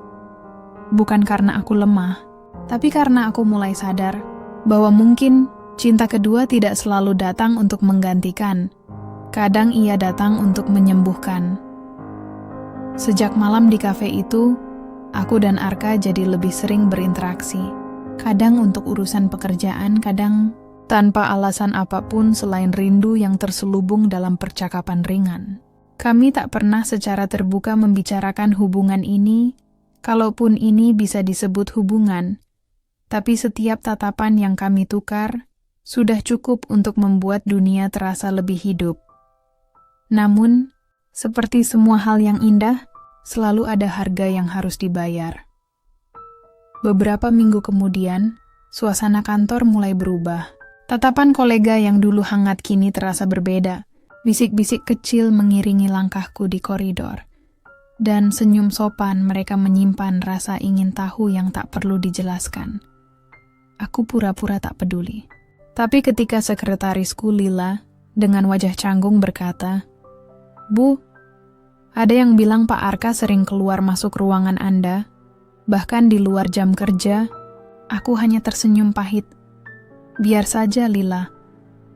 Bukan karena aku lemah, tapi karena aku mulai sadar bahwa mungkin cinta kedua tidak selalu datang untuk menggantikan. Kadang ia datang untuk menyembuhkan. Sejak malam di kafe itu, aku dan Arka jadi lebih sering berinteraksi. Kadang untuk urusan pekerjaan, kadang tanpa alasan apapun selain rindu yang terselubung dalam percakapan ringan. Kami tak pernah secara terbuka membicarakan hubungan ini, kalaupun ini bisa disebut hubungan. Tapi setiap tatapan yang kami tukar sudah cukup untuk membuat dunia terasa lebih hidup. Namun, seperti semua hal yang indah, selalu ada harga yang harus dibayar. Beberapa minggu kemudian, suasana kantor mulai berubah. Tatapan kolega yang dulu hangat kini terasa berbeda. Bisik-bisik kecil mengiringi langkahku di koridor. Dan senyum sopan mereka menyimpan rasa ingin tahu yang tak perlu dijelaskan. Aku pura-pura tak peduli. Tapi ketika sekretarisku Lila dengan wajah canggung berkata, "Bu, ada yang bilang Pak Arka sering keluar masuk ruangan Anda, bahkan di luar jam kerja." Aku hanya tersenyum pahit. "Biar saja, Lila.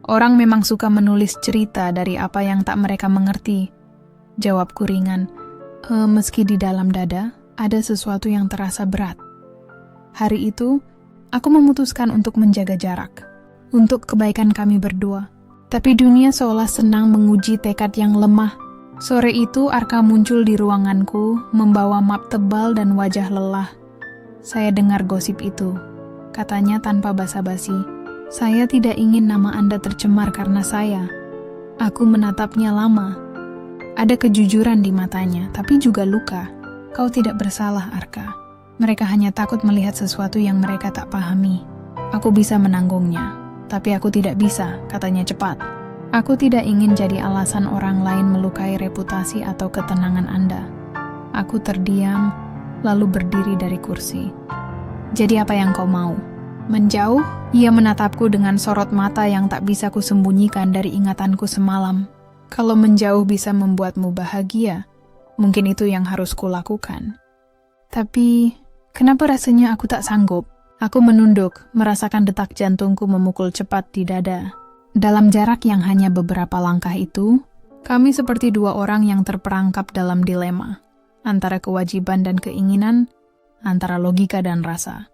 Orang memang suka menulis cerita dari apa yang tak mereka mengerti." Jawabku ringan. Meski di dalam dada ada sesuatu yang terasa berat. Hari itu, aku memutuskan untuk menjaga jarak. Untuk kebaikan kami berdua. Tapi dunia seolah senang menguji tekad yang lemah. Sore itu Arka muncul di ruanganku, membawa map tebal dan wajah lelah. "Saya dengar gosip itu," katanya tanpa basa-basi. "Saya tidak ingin nama Anda tercemar karena saya." Aku menatapnya lama. Ada kejujuran di matanya, tapi juga luka. "Kau tidak bersalah, Arka. Mereka hanya takut melihat sesuatu yang mereka tak pahami. Aku bisa menanggungnya. Tapi aku tidak bisa," katanya cepat. "Aku tidak ingin jadi alasan orang lain melukai reputasi atau ketenangan Anda." Aku terdiam, lalu berdiri dari kursi. "Jadi apa yang kau mau? Menjauh?" Ia menatapku dengan sorot mata yang tak bisa kusembunyikan dari ingatanku semalam. "Kalau menjauh bisa membuatmu bahagia, mungkin itu yang harus kulakukan. Tapi, kenapa rasanya aku tak sanggup?" Aku menunduk, merasakan detak jantungku memukul cepat di dada. Dalam jarak yang hanya beberapa langkah itu, kami seperti dua orang yang terperangkap dalam dilema, antara kewajiban dan keinginan, antara logika dan rasa.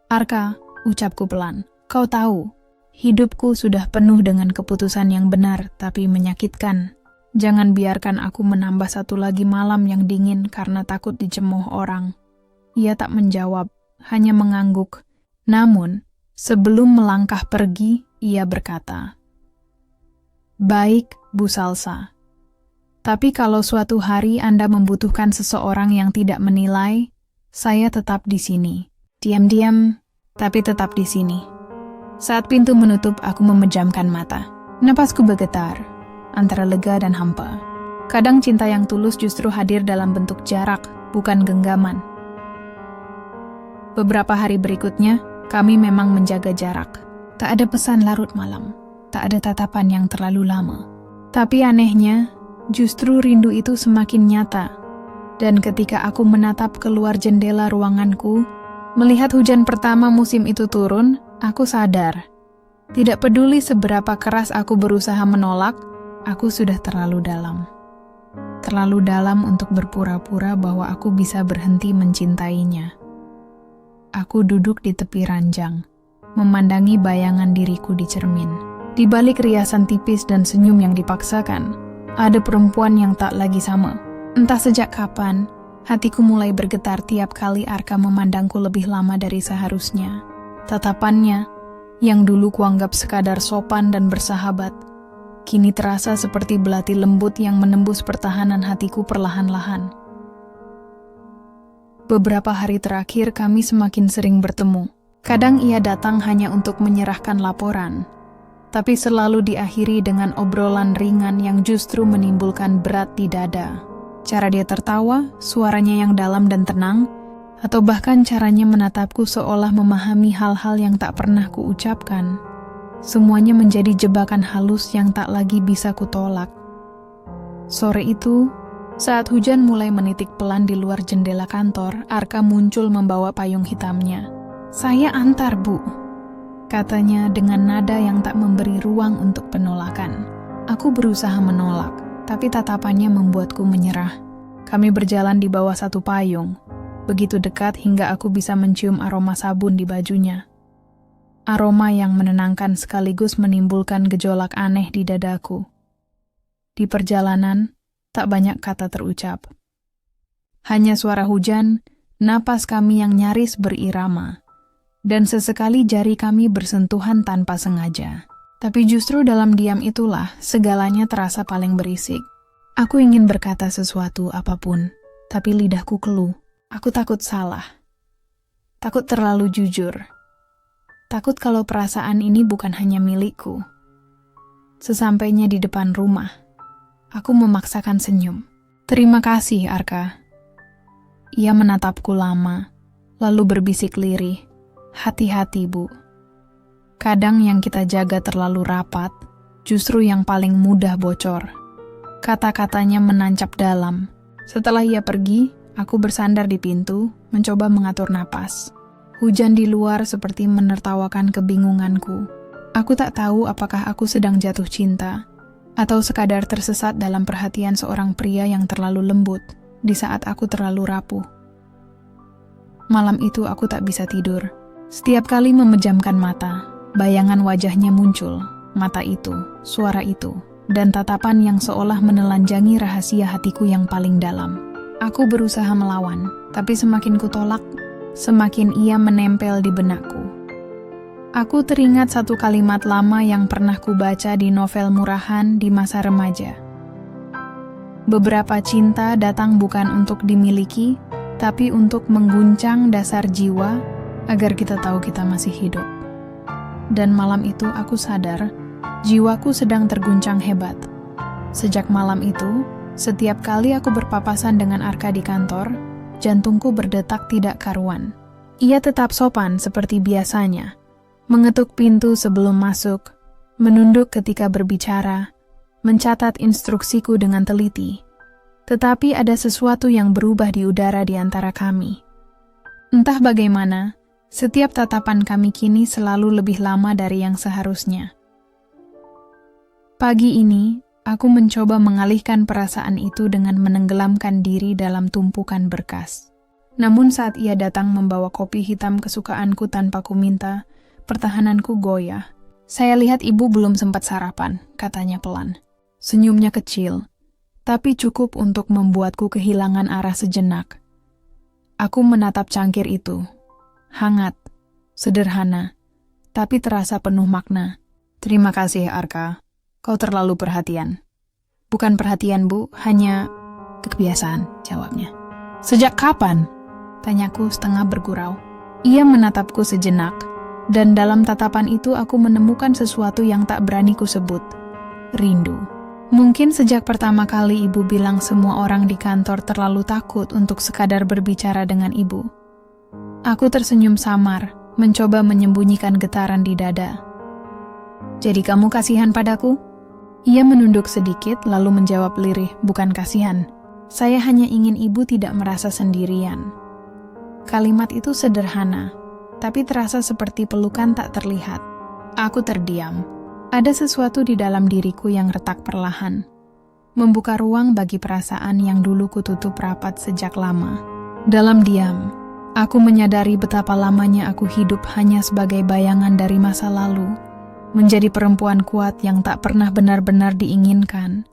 "Arka," ucapku pelan, "kau tahu, hidupku sudah penuh dengan keputusan yang benar tapi menyakitkan. Jangan biarkan aku menambah satu lagi malam yang dingin karena takut dicemooh orang." Ia tak menjawab, hanya mengangguk. Namun, sebelum melangkah pergi, ia berkata, "Baik, Bu Salsa. Tapi kalau suatu hari Anda membutuhkan seseorang yang tidak menilai, saya tetap di sini. Diam-diam, tapi tetap di sini." Saat pintu menutup, aku memejamkan mata. Napasku bergetar, antara lega dan hampa. Kadang cinta yang tulus justru hadir dalam bentuk jarak, bukan genggaman. Beberapa hari berikutnya, kami memang menjaga jarak. Tak ada pesan larut malam, tak ada tatapan yang terlalu lama. Tapi anehnya, justru rindu itu semakin nyata. Dan ketika aku menatap keluar jendela ruanganku, melihat hujan pertama musim itu turun, aku sadar. Tidak peduli seberapa keras aku berusaha menolak, aku sudah terlalu dalam. Terlalu dalam untuk berpura-pura bahwa aku bisa berhenti mencintainya. Aku duduk di tepi ranjang, memandangi bayangan diriku di cermin. Di balik riasan tipis dan senyum yang dipaksakan, ada perempuan yang tak lagi sama. Entah sejak kapan, hatiku mulai bergetar tiap kali Arka memandangku lebih lama dari seharusnya. Tatapannya, yang dulu kuanggap sekadar sopan dan bersahabat, kini terasa seperti belati lembut yang menembus pertahanan hatiku perlahan-lahan. Beberapa hari terakhir kami semakin sering bertemu. Kadang ia datang hanya untuk menyerahkan laporan, tapi selalu diakhiri dengan obrolan ringan yang justru menimbulkan berat di dada. Cara dia tertawa, suaranya yang dalam dan tenang, atau bahkan caranya menatapku seolah memahami hal-hal yang tak pernah kuucapkan. Semuanya menjadi jebakan halus yang tak lagi bisa kutolak. Sore itu, saat hujan mulai menitik pelan di luar jendela kantor, Arka muncul membawa payung hitamnya. "Saya antar, Bu," katanya dengan nada yang tak memberi ruang untuk penolakan. Aku berusaha menolak, tapi tatapannya membuatku menyerah. Kami berjalan di bawah satu payung, begitu dekat hingga aku bisa mencium aroma sabun di bajunya. Aroma yang menenangkan sekaligus menimbulkan gejolak aneh di dadaku. Di perjalanan, tak banyak kata terucap. Hanya suara hujan, napas kami yang nyaris berirama, dan sesekali jari kami bersentuhan tanpa sengaja. Tapi justru dalam diam itulah segalanya terasa paling berisik. Aku ingin berkata sesuatu apapun, tapi lidahku keluh. Aku takut salah. Takut terlalu jujur. Takut kalau perasaan ini bukan hanya milikku. Sesampainya di depan rumah, aku memaksakan senyum. "Terima kasih, Arka." Ia menatapku lama, lalu berbisik lirih. "Hati-hati, Bu. Kadang yang kita jaga terlalu rapat, justru yang paling mudah bocor." Kata-katanya menancap dalam. Setelah ia pergi, aku bersandar di pintu, mencoba mengatur napas. Hujan di luar seperti menertawakan kebingunganku. Aku tak tahu apakah aku sedang jatuh cinta, atau sekadar tersesat dalam perhatian seorang pria yang terlalu lembut di saat aku terlalu rapuh. Malam itu aku tak bisa tidur. Setiap kali memejamkan mata, bayangan wajahnya muncul, mata itu, suara itu, dan tatapan yang seolah menelanjangi rahasia hatiku yang paling dalam. Aku berusaha melawan, tapi semakin kutolak, semakin ia menempel di benakku. Aku teringat satu kalimat lama yang pernah kubaca di novel murahan di masa remaja. Beberapa cinta datang bukan untuk dimiliki, tapi untuk mengguncang dasar jiwa agar kita tahu kita masih hidup. Dan malam itu aku sadar, jiwaku sedang terguncang hebat. Sejak malam itu, setiap kali aku berpapasan dengan Arka di kantor, jantungku berdetak tidak karuan. Ia tetap sopan seperti biasanya, mengetuk pintu sebelum masuk, menunduk ketika berbicara, mencatat instruksiku dengan teliti. Tetapi ada sesuatu yang berubah di udara di antara kami. Entah bagaimana, setiap tatapan kami kini selalu lebih lama dari yang seharusnya. Pagi ini, aku mencoba mengalihkan perasaan itu dengan menenggelamkan diri dalam tumpukan berkas. Namun saat ia datang membawa kopi hitam kesukaanku tanpa kuminta, pertahananku goyah. "Saya lihat ibu belum sempat sarapan," katanya pelan. Senyumnya kecil, tapi cukup untuk membuatku kehilangan arah sejenak. Aku menatap cangkir itu. Hangat, sederhana, tapi terasa penuh makna. "Terima kasih, Arka. Kau terlalu perhatian." "Bukan perhatian, Bu, hanya kebiasaan," jawabnya. "Sejak kapan?" tanyaku setengah bergurau. Ia menatapku sejenak, dan dalam tatapan itu aku menemukan sesuatu yang tak berani kusebut. Rindu. Mungkin sejak pertama kali ibu bilang semua orang di kantor terlalu takut untuk sekadar berbicara dengan ibu. Aku tersenyum samar, mencoba menyembunyikan getaran di dada. "Jadi kamu kasihan padaku?" Ia menunduk sedikit lalu menjawab lirih, "Bukan kasihan. Saya hanya ingin ibu tidak merasa sendirian." Kalimat itu sederhana, tapi terasa seperti pelukan tak terlihat. Aku terdiam. Ada sesuatu di dalam diriku yang retak perlahan, membuka ruang bagi perasaan yang dulu kututup rapat sejak lama. Dalam diam, aku menyadari betapa lamanya aku hidup hanya sebagai bayangan dari masa lalu, menjadi perempuan kuat yang tak pernah benar-benar diinginkan,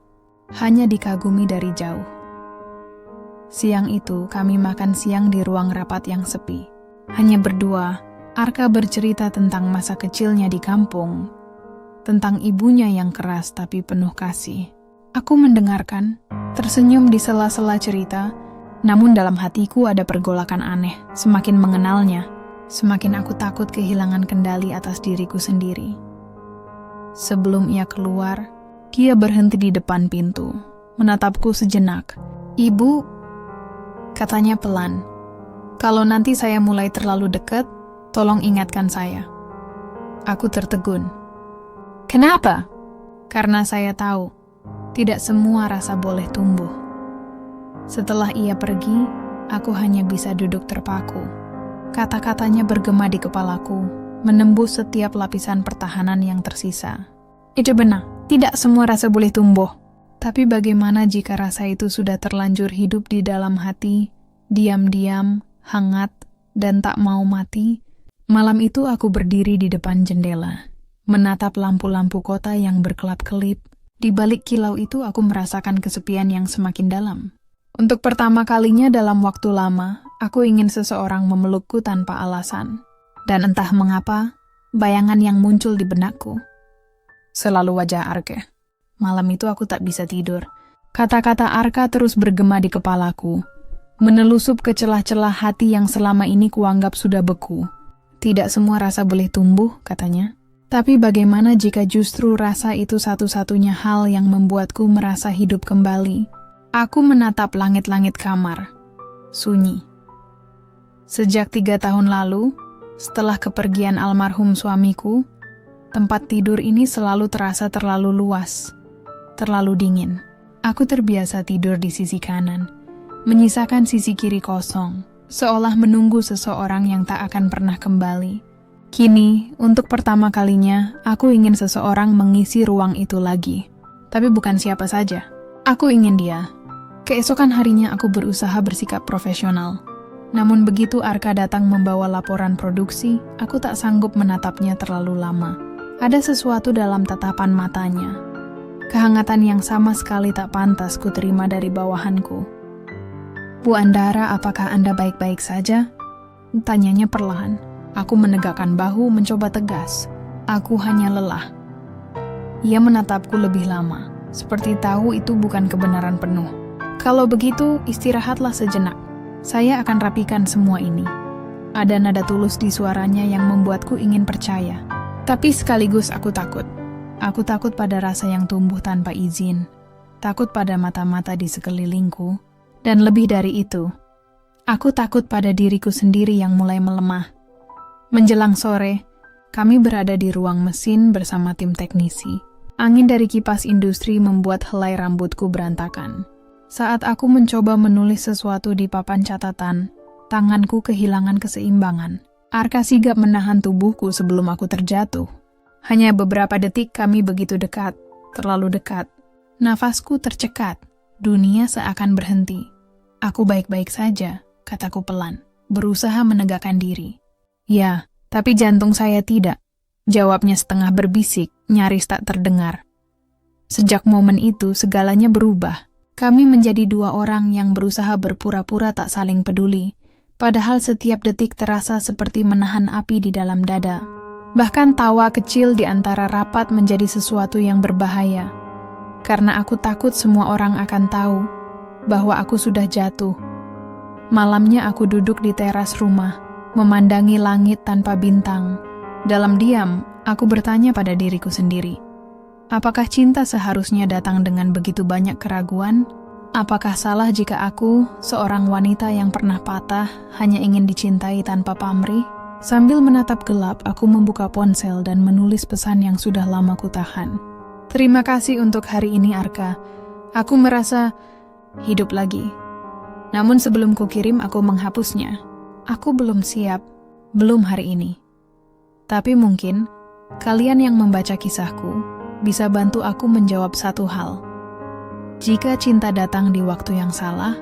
hanya dikagumi dari jauh. Siang itu kami makan siang di ruang rapat yang sepi. Hanya berdua, Arka bercerita tentang masa kecilnya di kampung, tentang ibunya yang keras tapi penuh kasih. Aku mendengarkan, tersenyum di sela-sela cerita, namun dalam hatiku ada pergolakan aneh. Semakin mengenalnya, semakin aku takut kehilangan kendali atas diriku sendiri. Sebelum ia keluar, dia berhenti di depan pintu, menatapku sejenak. "Ibu," katanya pelan, "kalau nanti saya mulai terlalu dekat, tolong ingatkan saya." Aku tertegun. "Kenapa?" "Karena saya tahu, tidak semua rasa boleh tumbuh." Setelah ia pergi, aku hanya bisa duduk terpaku. Kata-katanya bergema di kepalaku, menembus setiap lapisan pertahanan yang tersisa. Itu benar, tidak semua rasa boleh tumbuh. Tapi bagaimana jika rasa itu sudah terlanjur hidup di dalam hati, diam-diam, hangat, dan tak mau mati? Malam itu aku berdiri di depan jendela, menatap lampu-lampu kota yang berkelap-kelip. Di balik kilau itu aku merasakan kesepian yang semakin dalam. Untuk pertama kalinya dalam waktu lama, aku ingin seseorang memelukku tanpa alasan. Dan entah mengapa, bayangan yang muncul di benakku selalu wajah Arka. Malam itu aku tak bisa tidur. Kata-kata Arka terus bergema di kepalaku, menelusup ke celah-celah hati yang selama ini kuanggap sudah beku. Tidak semua rasa boleh tumbuh, katanya. Tapi bagaimana jika justru rasa itu satu-satunya hal yang membuatku merasa hidup kembali? Aku menatap langit-langit kamar. Sunyi. Sejak 3 tahun lalu, setelah kepergian almarhum suamiku, tempat tidur ini selalu terasa terlalu luas, terlalu dingin. Aku terbiasa tidur di sisi kanan, menyisakan sisi kiri kosong, seolah menunggu seseorang yang tak akan pernah kembali. Kini, untuk pertama kalinya, aku ingin seseorang mengisi ruang itu lagi. Tapi bukan siapa saja. Aku ingin dia. Keesokan harinya aku berusaha bersikap profesional. Namun begitu Arka datang membawa laporan produksi, aku tak sanggup menatapnya terlalu lama. Ada sesuatu dalam tatapan matanya. Kehangatan yang sama sekali tak pantas kuterima dari bawahanku. "Bu Andara, apakah Anda baik-baik saja?" Tanyanya perlahan. Aku menegakkan bahu mencoba tegas. Aku hanya lelah. Ia menatapku lebih lama, seperti tahu itu bukan kebenaran penuh. "Kalau begitu, istirahatlah sejenak. Saya akan rapikan semua ini." Ada nada tulus di suaranya yang membuatku ingin percaya. Tapi sekaligus aku takut. Aku takut pada rasa yang tumbuh tanpa izin. Takut pada mata-mata di sekelilingku. Dan lebih dari itu, aku takut pada diriku sendiri yang mulai melemah. Menjelang sore, kami berada di ruang mesin bersama tim teknisi. Angin dari kipas industri membuat helai rambutku berantakan. Saat aku mencoba menulis sesuatu di papan catatan, tanganku kehilangan keseimbangan. Arka sigap menahan tubuhku sebelum aku terjatuh. Hanya beberapa detik kami begitu dekat, terlalu dekat. Nafasku tercekat, dunia seakan berhenti. "Aku baik-baik saja," kataku pelan, berusaha menegakkan diri. "Ya, tapi jantung saya tidak," jawabnya setengah berbisik, nyaris tak terdengar. Sejak momen itu, segalanya berubah. Kami menjadi dua orang yang berusaha berpura-pura tak saling peduli, padahal setiap detik terasa seperti menahan api di dalam dada. Bahkan tawa kecil di antara rapat menjadi sesuatu yang berbahaya, karena aku takut semua orang akan tahu bahwa aku sudah jatuh. Malamnya aku duduk di teras rumah, memandangi langit tanpa bintang. Dalam diam, aku bertanya pada diriku sendiri, apakah cinta seharusnya datang dengan begitu banyak keraguan? Apakah salah jika aku, seorang wanita yang pernah patah, hanya ingin dicintai tanpa pamrih? Sambil menatap gelap, aku membuka ponsel dan menulis pesan yang sudah lama kutahan. "Terima kasih untuk hari ini, Arka. Aku merasa hidup lagi." Namun sebelum kukirim, aku menghapusnya. Aku belum siap, belum hari ini. Tapi mungkin, kalian yang membaca kisahku bisa bantu aku menjawab satu hal. Jika cinta datang di waktu yang salah,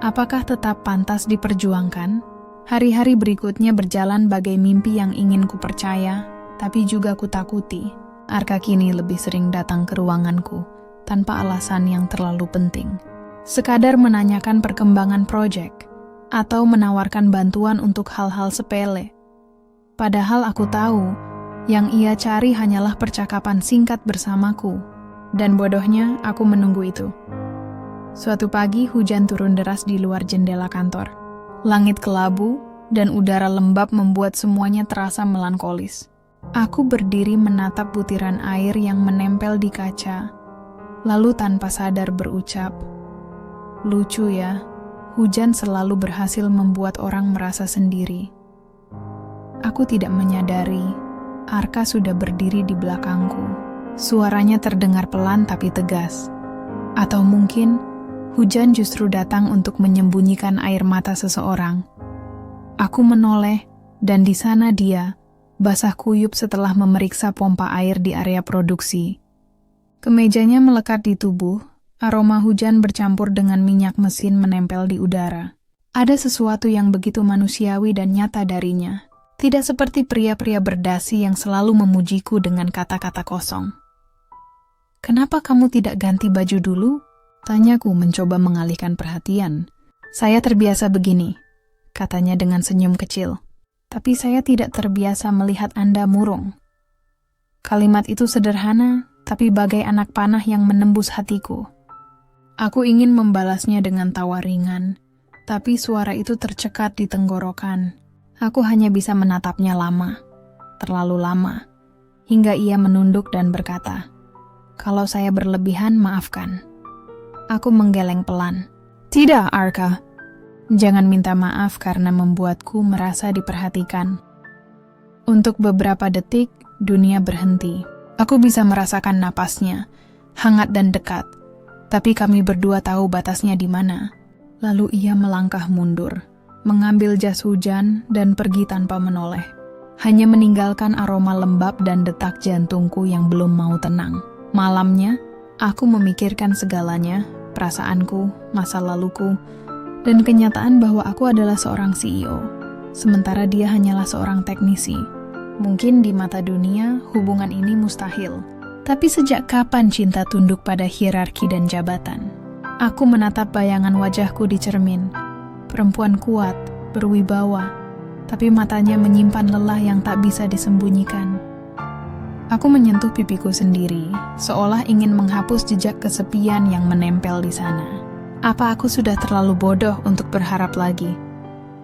apakah tetap pantas diperjuangkan? Hari-hari berikutnya berjalan bagai mimpi yang ingin kupercaya, tapi juga kutakuti. Arka kini lebih sering datang ke ruanganku, tanpa alasan yang terlalu penting. Sekadar menanyakan perkembangan proyek atau menawarkan bantuan untuk hal-hal sepele. Padahal aku tahu, yang ia cari hanyalah percakapan singkat bersamaku. Dan bodohnya, aku menunggu itu. Suatu pagi, hujan turun deras di luar jendela kantor. Langit kelabu, dan udara lembab membuat semuanya terasa melankolis. Aku berdiri menatap butiran air yang menempel di kaca, lalu tanpa sadar berucap, "Lucu ya, hujan selalu berhasil membuat orang merasa sendiri." Aku tidak menyadari, Arka sudah berdiri di belakangku. Suaranya terdengar pelan tapi tegas. Atau mungkin, hujan justru datang untuk menyembunyikan air mata seseorang. Aku menoleh, dan di sana dia, basah kuyup setelah memeriksa pompa air di area produksi. Kemejanya melekat di tubuh, aroma hujan bercampur dengan minyak mesin menempel di udara. Ada sesuatu yang begitu manusiawi dan nyata darinya. Tidak seperti pria-pria berdasi yang selalu memujiku dengan kata-kata kosong. "Kenapa kamu tidak ganti baju dulu?" Tanyaku mencoba mengalihkan perhatian. "Saya terbiasa begini," katanya dengan senyum kecil. "Tapi saya tidak terbiasa melihat Anda murung." Kalimat itu sederhana, tapi bagai anak panah yang menembus hatiku. Aku ingin membalasnya dengan tawa ringan, tapi suara itu tercekat di tenggorokan. Aku hanya bisa menatapnya lama, terlalu lama, hingga ia menunduk dan berkata, "Kalau saya berlebihan, maafkan." Aku menggeleng pelan. "Tidak, Arka. Jangan minta maaf karena membuatku merasa diperhatikan." Untuk beberapa detik, dunia berhenti. Aku bisa merasakan napasnya, hangat dan dekat. Tapi kami berdua tahu batasnya di mana. Lalu ia melangkah mundur, mengambil jas hujan dan pergi tanpa menoleh. Hanya meninggalkan aroma lembab dan detak jantungku yang belum mau tenang. Malamnya, aku memikirkan segalanya, perasaanku, masa laluku, dan kenyataan bahwa aku adalah seorang CEO, sementara dia hanyalah seorang teknisi. Mungkin di mata dunia, hubungan ini mustahil. Tapi sejak kapan cinta tunduk pada hierarki dan jabatan? Aku menatap bayangan wajahku di cermin. Perempuan kuat, berwibawa, tapi matanya menyimpan lelah yang tak bisa disembunyikan. Aku menyentuh pipiku sendiri, seolah ingin menghapus jejak kesepian yang menempel di sana. Apa aku sudah terlalu bodoh untuk berharap lagi?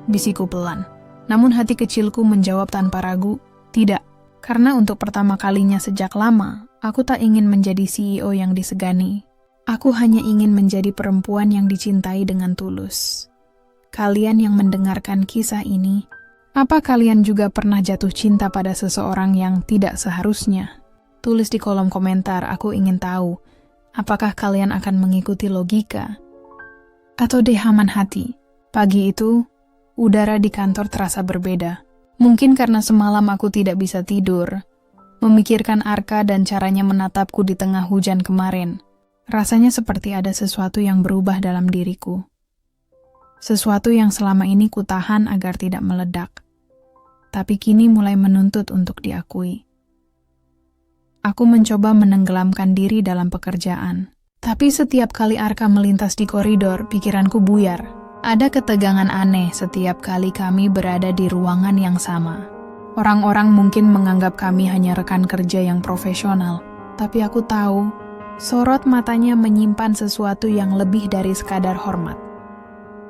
Bisiku pelan. Namun hati kecilku menjawab tanpa ragu, tidak. Karena untuk pertama kalinya sejak lama, aku tak ingin menjadi CEO yang disegani. Aku hanya ingin menjadi perempuan yang dicintai dengan tulus. Kalian yang mendengarkan kisah ini, apa kalian juga pernah jatuh cinta pada seseorang yang tidak seharusnya? Tulis di kolom komentar, aku ingin tahu, apakah kalian akan mengikuti logika atau dehaman hati? Pagi itu, udara di kantor terasa berbeda. Mungkin karena semalam aku tidak bisa tidur, memikirkan Arka dan caranya menatapku di tengah hujan kemarin. Rasanya seperti ada sesuatu yang berubah dalam diriku. Sesuatu yang selama ini kutahan agar tidak meledak. Tapi kini mulai menuntut untuk diakui. Aku mencoba menenggelamkan diri dalam pekerjaan. Tapi setiap kali Arka melintas di koridor, pikiranku buyar. Ada ketegangan aneh setiap kali kami berada di ruangan yang sama. Orang-orang mungkin menganggap kami hanya rekan kerja yang profesional. Tapi aku tahu, sorot matanya menyimpan sesuatu yang lebih dari sekadar hormat.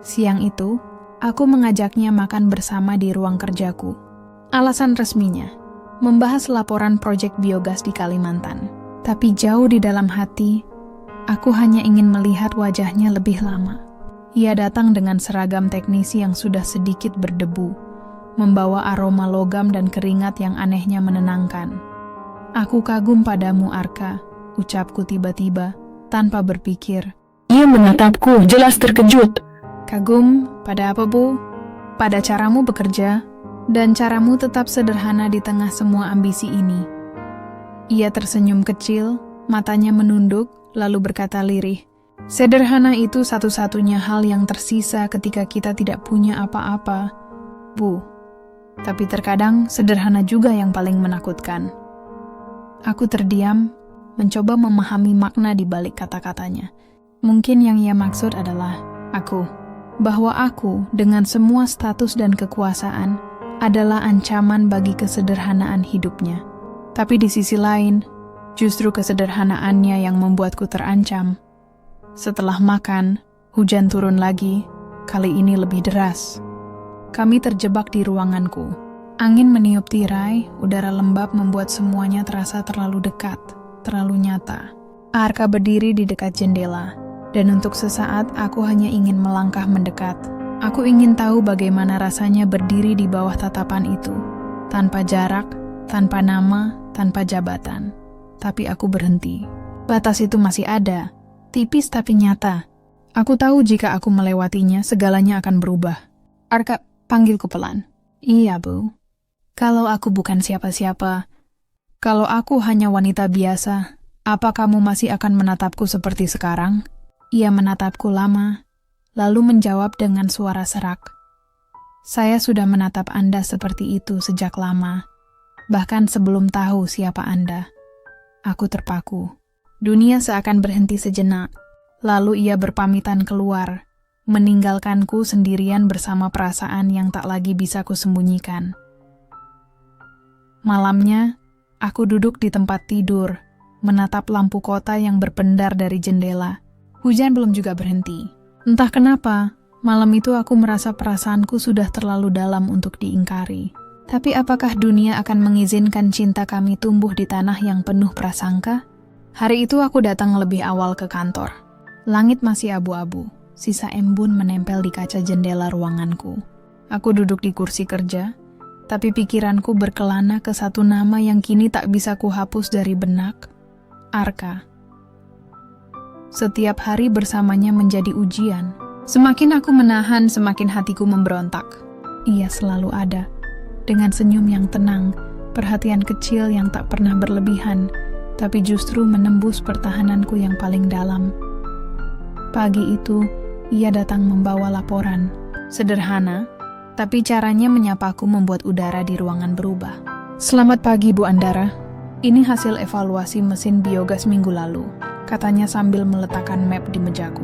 Siang itu, aku mengajaknya makan bersama di ruang kerjaku. Alasan resminya, membahas laporan proyek biogas di Kalimantan. Tapi jauh di dalam hati, aku hanya ingin melihat wajahnya lebih lama. Ia datang dengan seragam teknisi yang sudah sedikit berdebu, membawa aroma logam dan keringat yang anehnya menenangkan. "Aku kagum padamu, Arka," ucapku tiba-tiba, tanpa berpikir. Ia menatapku, jelas terkejut. "Kagum pada apa, Bu?" "Pada caramu bekerja, dan caramu tetap sederhana di tengah semua ambisi ini." Ia tersenyum kecil, matanya menunduk, lalu berkata lirih, "Sederhana itu satu-satunya hal yang tersisa ketika kita tidak punya apa-apa, Bu. Tapi terkadang sederhana juga yang paling menakutkan." Aku terdiam, mencoba memahami makna di balik kata-katanya. Mungkin yang ia maksud adalah aku. Bahwa aku dengan semua status dan kekuasaan adalah ancaman bagi kesederhanaan hidupnya. Tapi di sisi lain, justru kesederhanaannya yang membuatku terancam. Setelah makan, hujan turun lagi, kali ini lebih deras. Kami terjebak di ruanganku. Angin meniup tirai, udara lembab membuat semuanya terasa terlalu dekat, terlalu nyata. Arka berdiri di dekat jendela, dan untuk sesaat aku hanya ingin melangkah mendekat. Aku ingin tahu bagaimana rasanya berdiri di bawah tatapan itu, tanpa jarak, tanpa nama, tanpa jabatan. Tapi aku berhenti. Batas itu masih ada, tipis tapi nyata. Aku tahu jika aku melewatinya, segalanya akan berubah. Arka, panggilku pelan. Iya, Bu. Kalau aku bukan siapa-siapa, kalau aku hanya wanita biasa, apa kamu masih akan menatapku seperti sekarang? Ia menatapku lama, lalu menjawab dengan suara serak. Saya sudah menatap Anda seperti itu sejak lama, bahkan sebelum tahu siapa Anda. Aku terpaku. Dunia seakan berhenti sejenak. Lalu ia berpamitan keluar, meninggalkanku sendirian bersama perasaan yang tak lagi bisa kusembunyikan. Malamnya, aku duduk di tempat tidur, menatap lampu kota yang berpendar dari jendela. Hujan belum juga berhenti. Entah kenapa, malam itu aku merasa perasaanku sudah terlalu dalam untuk diingkari. Tapi apakah dunia akan mengizinkan cinta kami tumbuh di tanah yang penuh prasangka? Hari itu aku datang lebih awal ke kantor. Langit masih abu-abu, sisa embun menempel di kaca jendela ruanganku. Aku duduk di kursi kerja, tapi pikiranku berkelana ke satu nama yang kini tak bisa kuhapus dari benak, Arka. Setiap hari bersamanya menjadi ujian. Semakin aku menahan, semakin hatiku memberontak. Ia selalu ada, dengan senyum yang tenang, perhatian kecil yang tak pernah berlebihan, tapi justru menembus pertahananku yang paling dalam. Pagi itu, ia datang membawa laporan. Sederhana, tapi caranya menyapaku membuat udara di ruangan berubah. Selamat pagi, Bu Andara. Ini hasil evaluasi mesin biogas minggu lalu, katanya sambil meletakkan map di mejaku.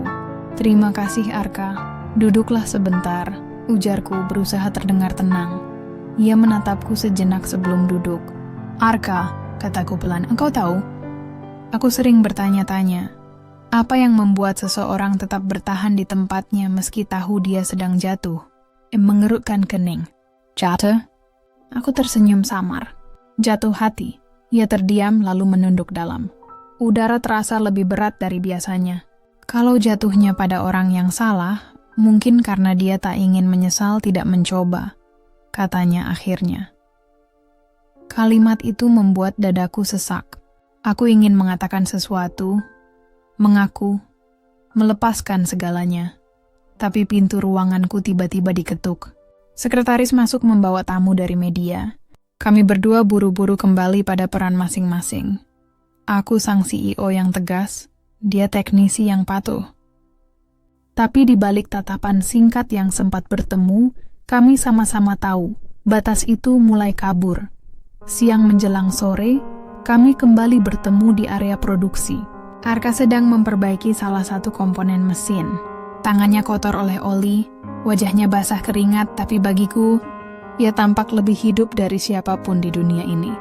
Terima kasih, Arka. Duduklah sebentar, ujarku berusaha terdengar tenang. Ia menatapku sejenak sebelum duduk. Arka, kataku pelan, engkau tahu? Aku sering bertanya-tanya. Apa yang membuat seseorang tetap bertahan di tempatnya meski tahu dia sedang jatuh? Mengerutkan kening. Jatuh? Aku tersenyum samar. Jatuh hati. Ia terdiam lalu menunduk dalam. Udara terasa lebih berat dari biasanya. Kalau jatuhnya pada orang yang salah, mungkin karena dia tak ingin menyesal tidak mencoba, katanya akhirnya. Kalimat itu membuat dadaku sesak. Aku ingin mengatakan sesuatu, mengaku, melepaskan segalanya. Tapi pintu ruanganku tiba-tiba diketuk. Sekretaris masuk membawa tamu dari media. Kami berdua buru-buru kembali pada peran masing-masing. Aku sang CEO yang tegas, dia teknisi yang patuh. Tapi di balik tatapan singkat yang sempat bertemu, kami sama-sama tahu, batas itu mulai kabur. Siang menjelang sore, kami kembali bertemu di area produksi. Arka sedang memperbaiki salah satu komponen mesin. Tangannya kotor oleh oli, wajahnya basah keringat, tapi bagiku, ia tampak lebih hidup dari siapapun di dunia ini.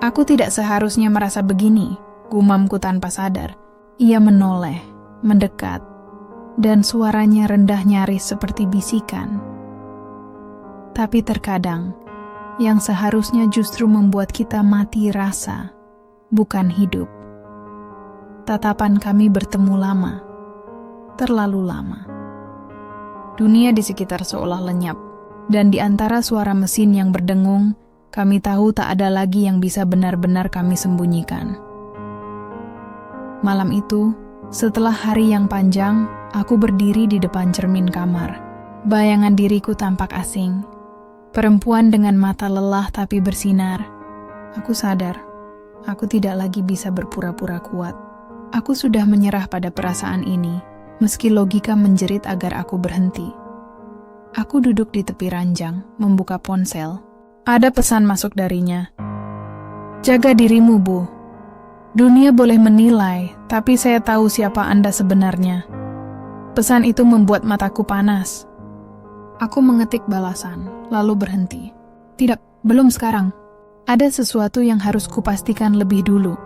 Aku tidak seharusnya merasa begini, gumamku tanpa sadar. Ia menoleh, mendekat, dan suaranya rendah nyaris seperti bisikan. Tapi terkadang, yang seharusnya justru membuat kita mati rasa, bukan hidup. Tatapan kami bertemu lama, terlalu lama. Dunia di sekitar seolah lenyap, dan di antara suara mesin yang berdengung, kami tahu tak ada lagi yang bisa benar-benar kami sembunyikan. Malam itu, setelah hari yang panjang, aku berdiri di depan cermin kamar. Bayangan diriku tampak asing. Perempuan dengan mata lelah tapi bersinar. Aku sadar, aku tidak lagi bisa berpura-pura kuat. Aku sudah menyerah pada perasaan ini, meski logika menjerit agar aku berhenti. Aku duduk di tepi ranjang, membuka ponsel. Ada pesan masuk darinya. Jaga dirimu, Bu. Dunia boleh menilai, tapi saya tahu siapa Anda sebenarnya. Pesan itu membuat mataku panas. Aku mengetik balasan, lalu berhenti. Tidak, belum sekarang. Ada sesuatu yang harus kupastikan lebih dulu.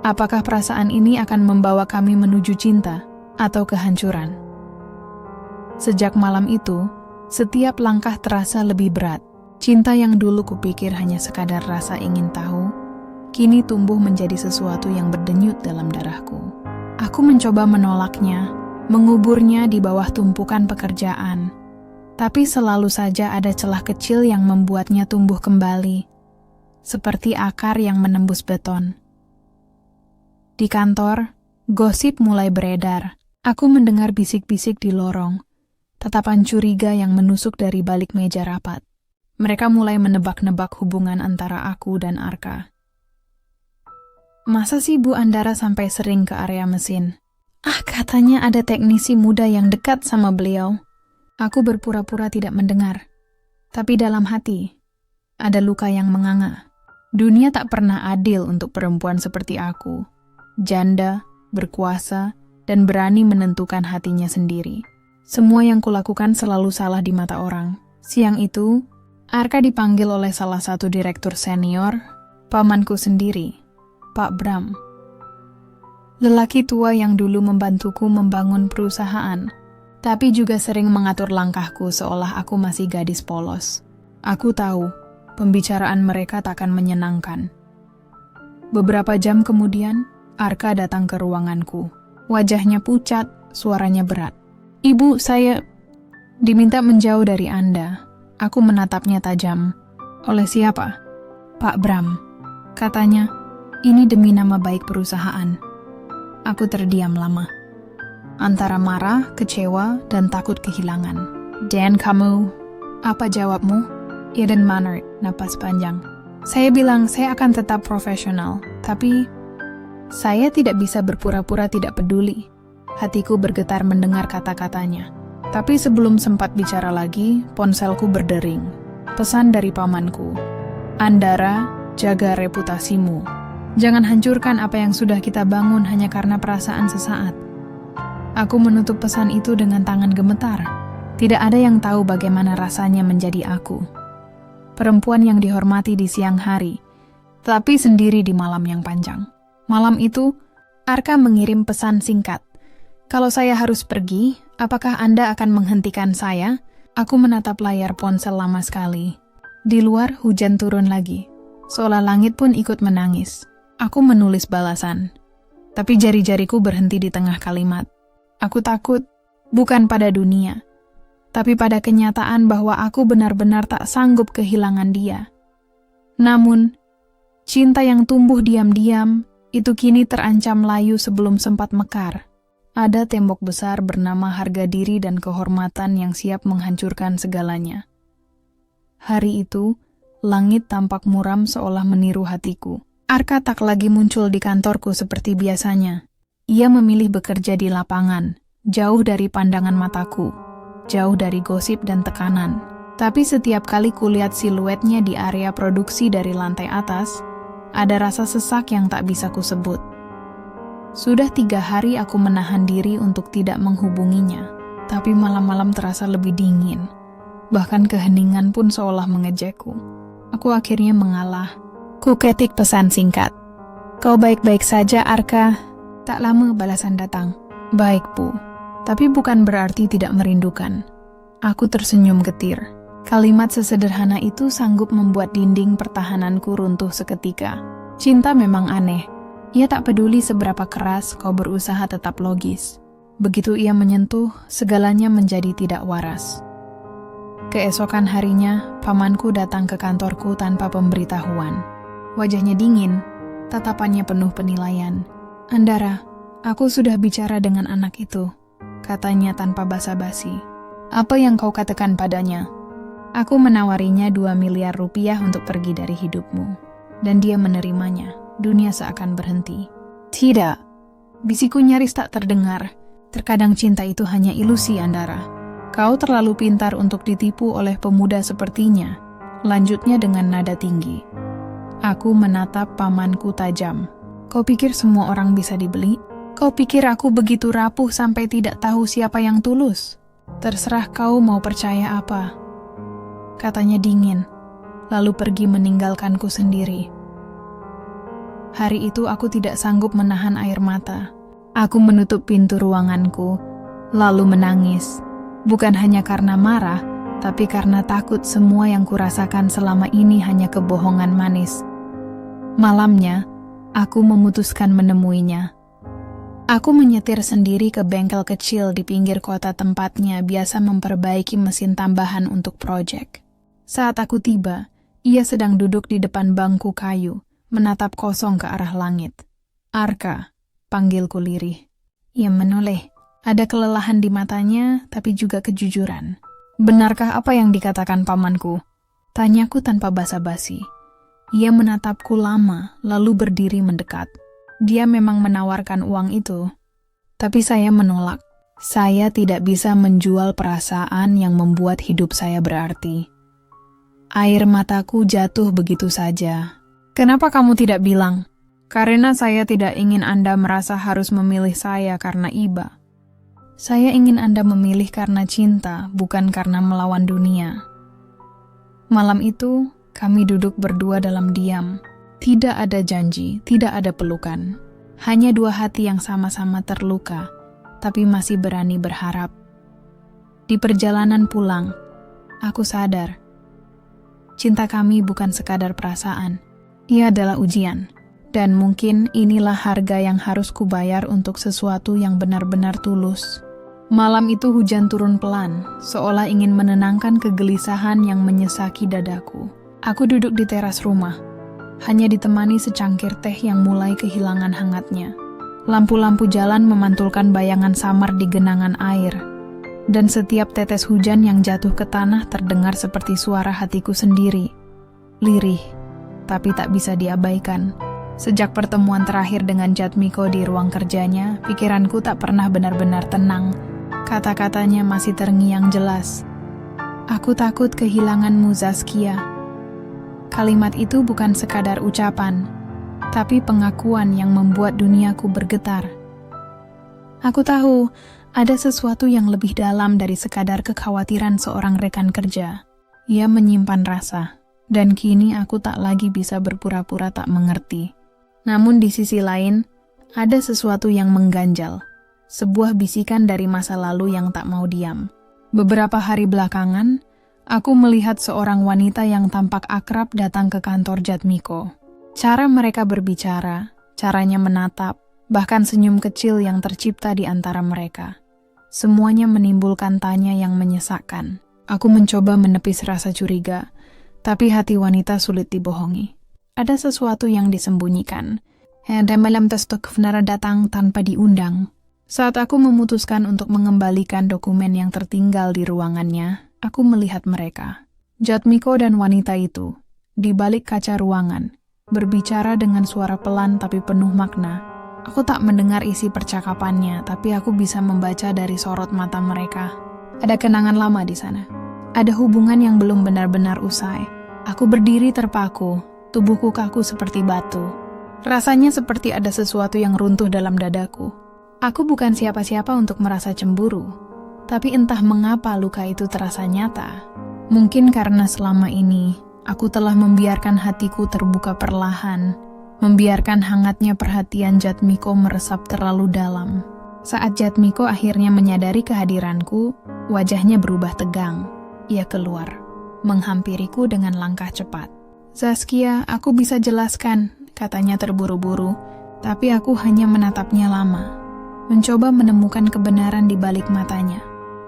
Apakah perasaan ini akan membawa kami menuju cinta atau kehancuran? Sejak malam itu, setiap langkah terasa lebih berat. Cinta yang dulu kupikir hanya sekadar rasa ingin tahu, kini tumbuh menjadi sesuatu yang berdenyut dalam darahku. Aku mencoba menolaknya, menguburnya di bawah tumpukan pekerjaan. Tapi selalu saja ada celah kecil yang membuatnya tumbuh kembali, seperti akar yang menembus beton. Di kantor, gosip mulai beredar. Aku mendengar bisik-bisik di lorong, tatapan curiga yang menusuk dari balik meja rapat. Mereka mulai menebak-nebak hubungan antara aku dan Arka. Masa sih Bu Andara sampai sering ke area mesin? Katanya ada teknisi muda yang dekat sama beliau. Aku berpura-pura tidak mendengar. Tapi dalam hati, ada luka yang menganga. Dunia tak pernah adil untuk perempuan seperti aku. Janda, berkuasa, dan berani menentukan hatinya sendiri. Semua yang kulakukan selalu salah di mata orang. Siang itu, Arka dipanggil oleh salah satu direktur senior, pamanku sendiri, Pak Bram. Lelaki tua yang dulu membantuku membangun perusahaan, tapi juga sering mengatur langkahku seolah aku masih gadis polos. Aku tahu, pembicaraan mereka takkan menyenangkan. Beberapa jam kemudian, Arka datang ke ruanganku. Wajahnya pucat, suaranya berat. Ibu, saya diminta menjauh dari Anda. Aku menatapnya tajam. Oleh siapa? Pak Bram. Katanya, ini demi nama baik perusahaan. Aku terdiam lama. Antara marah, kecewa, dan takut kehilangan. Dan kamu, apa jawabmu? Eden Manner, napas panjang. Saya bilang saya akan tetap profesional, tapi saya tidak bisa berpura-pura tidak peduli. Hatiku bergetar mendengar kata-katanya. Tapi sebelum sempat bicara lagi, ponselku berdering. Pesan dari pamanku. Andara, jaga reputasimu. Jangan hancurkan apa yang sudah kita bangun hanya karena perasaan sesaat. Aku menutup pesan itu dengan tangan gemetar. Tidak ada yang tahu bagaimana rasanya menjadi aku. Perempuan yang dihormati di siang hari, tapi sendiri di malam yang panjang. Malam itu, Arka mengirim pesan singkat. Kalau saya harus pergi, apakah Anda akan menghentikan saya? Aku menatap layar ponsel lama sekali. Di luar hujan turun lagi, seolah langit pun ikut menangis. Aku menulis balasan, tapi jari-jariku berhenti di tengah kalimat. Aku takut, bukan pada dunia, tapi pada kenyataan bahwa aku benar-benar tak sanggup kehilangan dia. Namun, cinta yang tumbuh diam-diam, itu kini terancam layu sebelum sempat mekar. Ada tembok besar bernama harga diri dan kehormatan yang siap menghancurkan segalanya. Hari itu, langit tampak muram seolah meniru hatiku. Arka tak lagi muncul di kantorku seperti biasanya. Ia memilih bekerja di lapangan, jauh dari pandangan mataku, jauh dari gosip dan tekanan. Tapi setiap kali kulihat siluetnya di area produksi dari lantai atas, ada rasa sesak yang tak bisa kusebut. Sudah 3 hari aku menahan diri untuk tidak menghubunginya, tapi malam-malam terasa lebih dingin. Bahkan keheningan pun seolah mengejekku. Aku akhirnya mengalah. Ku ketik pesan singkat. Kau baik-baik saja, Arka? Tak lama balasan datang. Baik, Bu. Tapi bukan berarti tidak merindukan. Aku tersenyum getir. Kalimat sesederhana itu sanggup membuat dinding pertahananku runtuh seketika. Cinta memang aneh. Ia tak peduli seberapa keras kau berusaha tetap logis. Begitu ia menyentuh, segalanya menjadi tidak waras. Keesokan harinya, pamanku datang ke kantorku tanpa pemberitahuan. Wajahnya dingin, tatapannya penuh penilaian. Andara, aku sudah bicara dengan anak itu, katanya tanpa basa-basi. Apa yang kau katakan padanya? Aku menawarinya 2 miliar rupiah untuk pergi dari hidupmu. Dan dia menerimanya. Dunia seakan berhenti. Tidak, bisiku nyaris tak terdengar. Terkadang cinta itu hanya ilusi, Andara. Kau terlalu pintar untuk ditipu oleh pemuda sepertinya. Lanjutnya dengan nada tinggi. Aku menatap pamanku tajam. Kau pikir semua orang bisa dibeli? Kau pikir aku begitu rapuh sampai tidak tahu siapa yang tulus? Terserah kau mau percaya apa. Katanya dingin, lalu pergi meninggalkanku sendiri. Hari itu aku tidak sanggup menahan air mata. Aku menutup pintu ruanganku, lalu menangis. Bukan hanya karena marah, tapi karena takut semua yang kurasakan selama ini hanya kebohongan manis. Malamnya, aku memutuskan menemuinya. Aku menyetir sendiri ke bengkel kecil di pinggir kota tempatnya biasa memperbaiki mesin tambahan untuk proyek. Saat aku tiba, ia sedang duduk di depan bangku kayu, menatap kosong ke arah langit. "Arka," panggilku lirih. Ia menoleh. Ada kelelahan di matanya, tapi juga kejujuran. "Benarkah apa yang dikatakan pamanku?" Tanyaku tanpa basa-basi. Ia menatapku lama, lalu berdiri mendekat. Dia memang menawarkan uang itu, tapi saya menolak. Saya tidak bisa menjual perasaan yang membuat hidup saya berarti. Air mataku jatuh begitu saja. "Kenapa kamu tidak bilang?" "Karena saya tidak ingin Anda merasa harus memilih saya karena iba. Saya ingin Anda memilih karena cinta, bukan karena melawan dunia." Malam itu, kami duduk berdua dalam diam. Tidak ada janji, tidak ada pelukan. Hanya dua hati yang sama-sama terluka, tapi masih berani berharap. Di perjalanan pulang, aku sadar, cinta kami bukan sekadar perasaan. Ia adalah ujian. Dan mungkin inilah harga yang harus kubayar untuk sesuatu yang benar-benar tulus. Malam itu hujan turun pelan, seolah ingin menenangkan kegelisahan yang menyesaki dadaku. Aku duduk di teras rumah, hanya ditemani secangkir teh yang mulai kehilangan hangatnya. Lampu-lampu jalan memantulkan bayangan samar di genangan air, dan setiap tetes hujan yang jatuh ke tanah terdengar seperti suara hatiku sendiri. Lirih, tapi tak bisa diabaikan. Sejak pertemuan terakhir dengan Jatmiko di ruang kerjanya, pikiranku tak pernah benar-benar tenang. Kata-katanya masih terngiang jelas. "Aku takut kehilanganmu, Zaskia." Kalimat itu bukan sekadar ucapan, tapi pengakuan yang membuat duniaku bergetar. Aku tahu ada sesuatu yang lebih dalam dari sekadar kekhawatiran seorang rekan kerja. Ia menyimpan rasa, dan kini aku tak lagi bisa berpura-pura tak mengerti. Namun di sisi lain, ada sesuatu yang mengganjal. Sebuah bisikan dari masa lalu yang tak mau diam. Beberapa hari belakangan, aku melihat seorang wanita yang tampak akrab datang ke kantor Jatmiko. Cara mereka berbicara, caranya menatap, bahkan senyum kecil yang tercipta di antara mereka. Semuanya menimbulkan tanya yang menyesakkan. Aku mencoba menepis rasa curiga, tapi hati wanita sulit dibohongi. Ada sesuatu yang disembunyikan. Dan malam tersebut datang tanpa diundang. Saat aku memutuskan untuk mengembalikan dokumen yang tertinggal di ruangannya, aku melihat mereka. Jatmiko dan wanita itu, di balik kaca ruangan, berbicara dengan suara pelan tapi penuh makna. Aku tak mendengar isi percakapannya, tapi aku bisa membaca dari sorot mata mereka. Ada kenangan lama di sana. Ada hubungan yang belum benar-benar usai. Aku berdiri terpaku, tubuhku kaku seperti batu. Rasanya seperti ada sesuatu yang runtuh dalam dadaku. Aku bukan siapa-siapa untuk merasa cemburu, tapi entah mengapa luka itu terasa nyata. Mungkin karena selama ini, aku telah membiarkan hatiku terbuka perlahan, membiarkan hangatnya perhatian Jatmiko meresap terlalu dalam. Saat Jatmiko akhirnya menyadari kehadiranku, wajahnya berubah tegang. Ia keluar, menghampiriku dengan langkah cepat. "Zaskia, aku bisa jelaskan," katanya terburu-buru, tapi aku hanya menatapnya lama, mencoba menemukan kebenaran di balik matanya.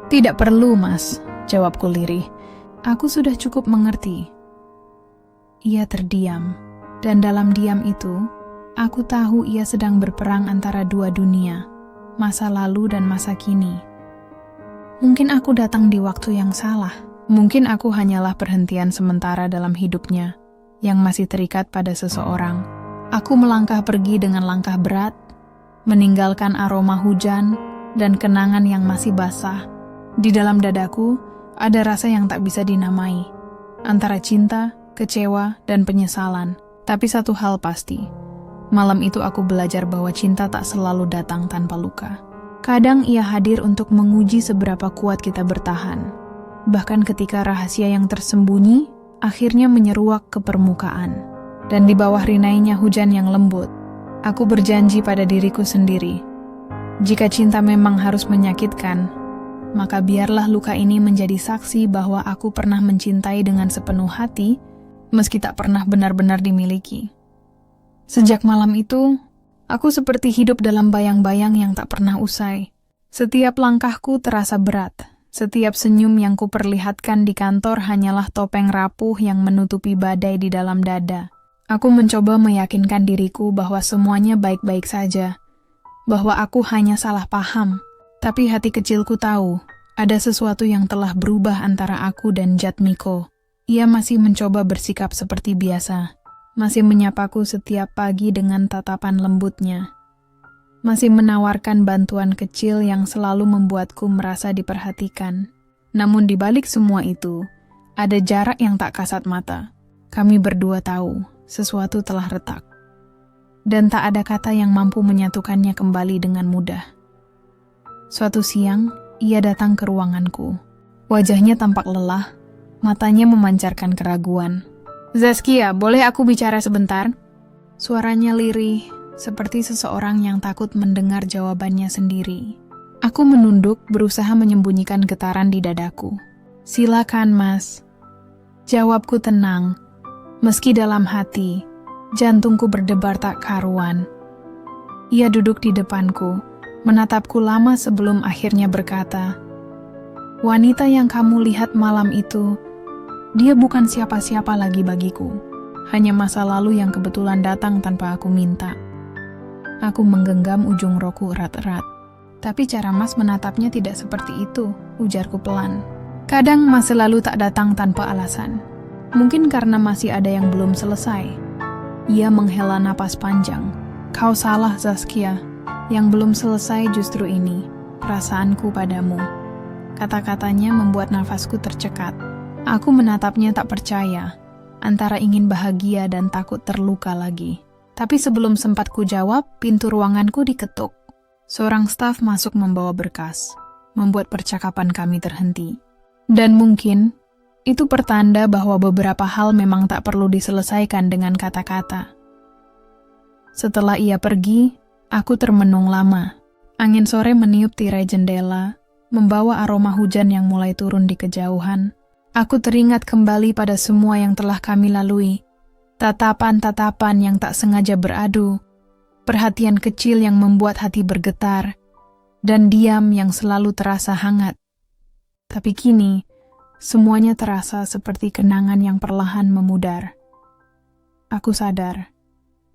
"Tidak perlu, Mas," jawabku lirih. "Aku sudah cukup mengerti." Ia terdiam, dan dalam diam itu, aku tahu ia sedang berperang antara dua dunia, masa lalu dan masa kini. Mungkin aku datang di waktu yang salah. Mungkin aku hanyalah perhentian sementara dalam hidupnya, yang masih terikat pada seseorang. Aku melangkah pergi dengan langkah berat, meninggalkan aroma hujan dan kenangan yang masih basah. Di dalam dadaku, ada rasa yang tak bisa dinamai, antara cinta, kecewa, dan penyesalan. Tapi satu hal pasti, Malam itu aku belajar bahwa cinta tak selalu datang tanpa luka. Kadang ia hadir untuk menguji seberapa kuat kita bertahan. Bahkan ketika rahasia yang tersembunyi akhirnya menyeruak ke permukaan. Dan di bawah rinainya hujan yang lembut, aku berjanji pada diriku sendiri. Jika cinta memang harus menyakitkan, maka biarlah luka ini menjadi saksi bahwa aku pernah mencintai dengan sepenuh hati, meski tak pernah benar-benar dimiliki. Sejak malam itu, aku seperti hidup dalam bayang-bayang yang tak pernah usai. Setiap langkahku terasa berat. Setiap senyum yang kuperlihatkan di kantor hanyalah topeng rapuh yang menutupi badai di dalam dada. Aku mencoba meyakinkan diriku bahwa semuanya baik-baik saja. Bahwa aku hanya salah paham. Tapi hati kecilku tahu, ada sesuatu yang telah berubah antara aku dan Jatmiko. Ia masih mencoba bersikap seperti biasa. Masih menyapaku setiap pagi dengan tatapan lembutnya. Masih menawarkan bantuan kecil yang selalu membuatku merasa diperhatikan. Namun di balik semua itu, ada jarak yang tak kasat mata. Kami berdua tahu, sesuatu telah retak. Dan tak ada kata yang mampu menyatukannya kembali dengan mudah. Suatu siang, ia datang ke ruanganku. Wajahnya tampak lelah, matanya memancarkan keraguan. "Zaskia, boleh aku bicara sebentar?" Suaranya lirih, seperti seseorang yang takut mendengar jawabannya sendiri. Aku menunduk, berusaha menyembunyikan getaran di dadaku. "Silakan, Mas." Jawabku tenang, meski dalam hati, jantungku berdebar tak karuan. Ia duduk di depanku, menatapku lama sebelum akhirnya berkata, "Wanita yang kamu lihat malam itu, dia bukan siapa-siapa lagi bagiku. Hanya masa lalu yang kebetulan datang tanpa aku minta." Aku menggenggam ujung rokku erat-erat. "Tapi cara Mas menatapnya tidak seperti itu," ujarku pelan. "Kadang masa lalu tak datang tanpa alasan. Mungkin karena masih ada yang belum selesai." Ia menghela napas panjang. "Kau salah, Zaskia. Yang belum selesai justru ini, perasaanku padamu." Kata-katanya membuat nafasku tercekat. Aku menatapnya tak percaya, antara ingin bahagia dan takut terluka lagi. Tapi sebelum sempat ku jawab, pintu ruanganku diketuk. Seorang staf masuk membawa berkas, membuat percakapan kami terhenti. Dan mungkin, itu pertanda bahwa beberapa hal memang tak perlu diselesaikan dengan kata-kata. Setelah ia pergi, aku termenung lama. Angin sore meniup tirai jendela, membawa aroma hujan yang mulai turun di kejauhan. Aku teringat kembali pada semua yang telah kami lalui. Tatapan-tatapan yang tak sengaja beradu, perhatian kecil yang membuat hati bergetar, dan diam yang selalu terasa hangat. Tapi kini, semuanya terasa seperti kenangan yang perlahan memudar. Aku sadar,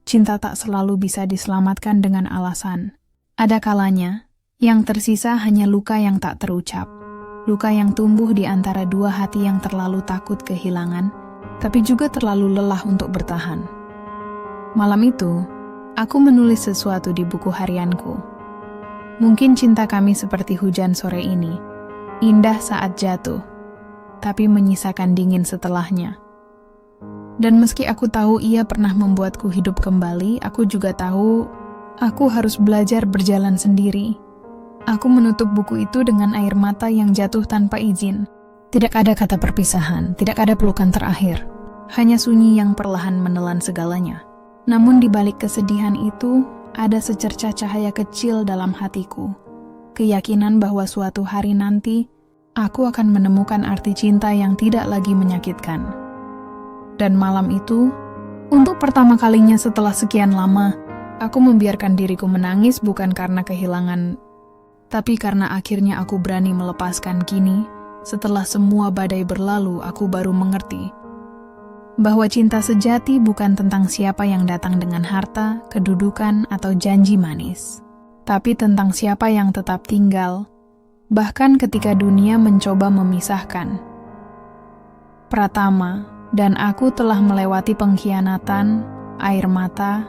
cinta tak selalu bisa diselamatkan dengan alasan. Ada kalanya, yang tersisa hanya luka yang tak terucap. Luka yang tumbuh di antara dua hati yang terlalu takut kehilangan, tapi juga terlalu lelah untuk bertahan. Malam itu, aku menulis sesuatu di buku harianku. Mungkin cinta kami seperti hujan sore ini, indah saat jatuh, tapi menyisakan dingin setelahnya. Dan meski aku tahu ia pernah membuatku hidup kembali, aku juga tahu aku harus belajar berjalan sendiri. Aku menutup buku itu dengan air mata yang jatuh tanpa izin. Tidak ada kata perpisahan, tidak ada pelukan terakhir. Hanya sunyi yang perlahan menelan segalanya. Namun di balik kesedihan itu, ada secercah cahaya kecil dalam hatiku. Keyakinan bahwa suatu hari nanti, aku akan menemukan arti cinta yang tidak lagi menyakitkan. Dan malam itu, untuk pertama kalinya setelah sekian lama, aku membiarkan diriku menangis bukan karena kehilangan, tapi karena akhirnya aku berani melepaskan. Kini, setelah semua badai berlalu, aku baru mengerti bahwa cinta sejati bukan tentang siapa yang datang dengan harta, kedudukan, atau janji manis, tapi tentang siapa yang tetap tinggal, bahkan ketika dunia mencoba memisahkan. Pratama dan aku telah melewati pengkhianatan, air mata,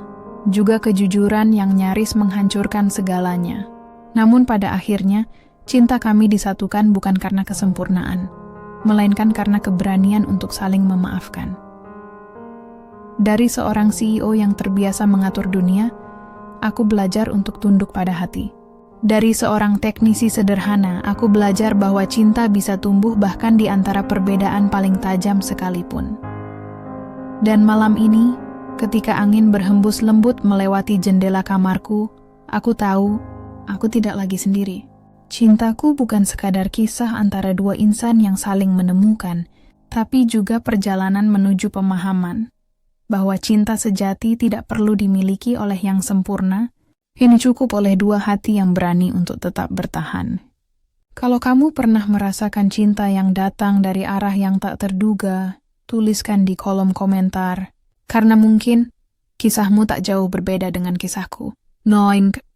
juga kejujuran yang nyaris menghancurkan segalanya. Namun pada akhirnya, cinta kami disatukan bukan karena kesempurnaan, melainkan karena keberanian untuk saling memaafkan. Dari seorang CEO yang terbiasa mengatur dunia, aku belajar untuk tunduk pada hati. Dari seorang teknisi sederhana, aku belajar bahwa cinta bisa tumbuh bahkan di antara perbedaan paling tajam sekalipun. Dan malam ini, ketika angin berhembus lembut melewati jendela kamarku, aku tahu, aku tidak lagi sendiri. Cintaku bukan sekadar kisah antara dua insan yang saling menemukan, tapi juga perjalanan menuju pemahaman bahwa cinta sejati tidak perlu dimiliki oleh yang sempurna, ini cukup oleh dua hati yang berani untuk tetap bertahan. Kalau kamu pernah merasakan cinta yang datang dari arah yang tak terduga, tuliskan di kolom komentar, karena mungkin kisahmu tak jauh berbeda dengan kisahku. 9.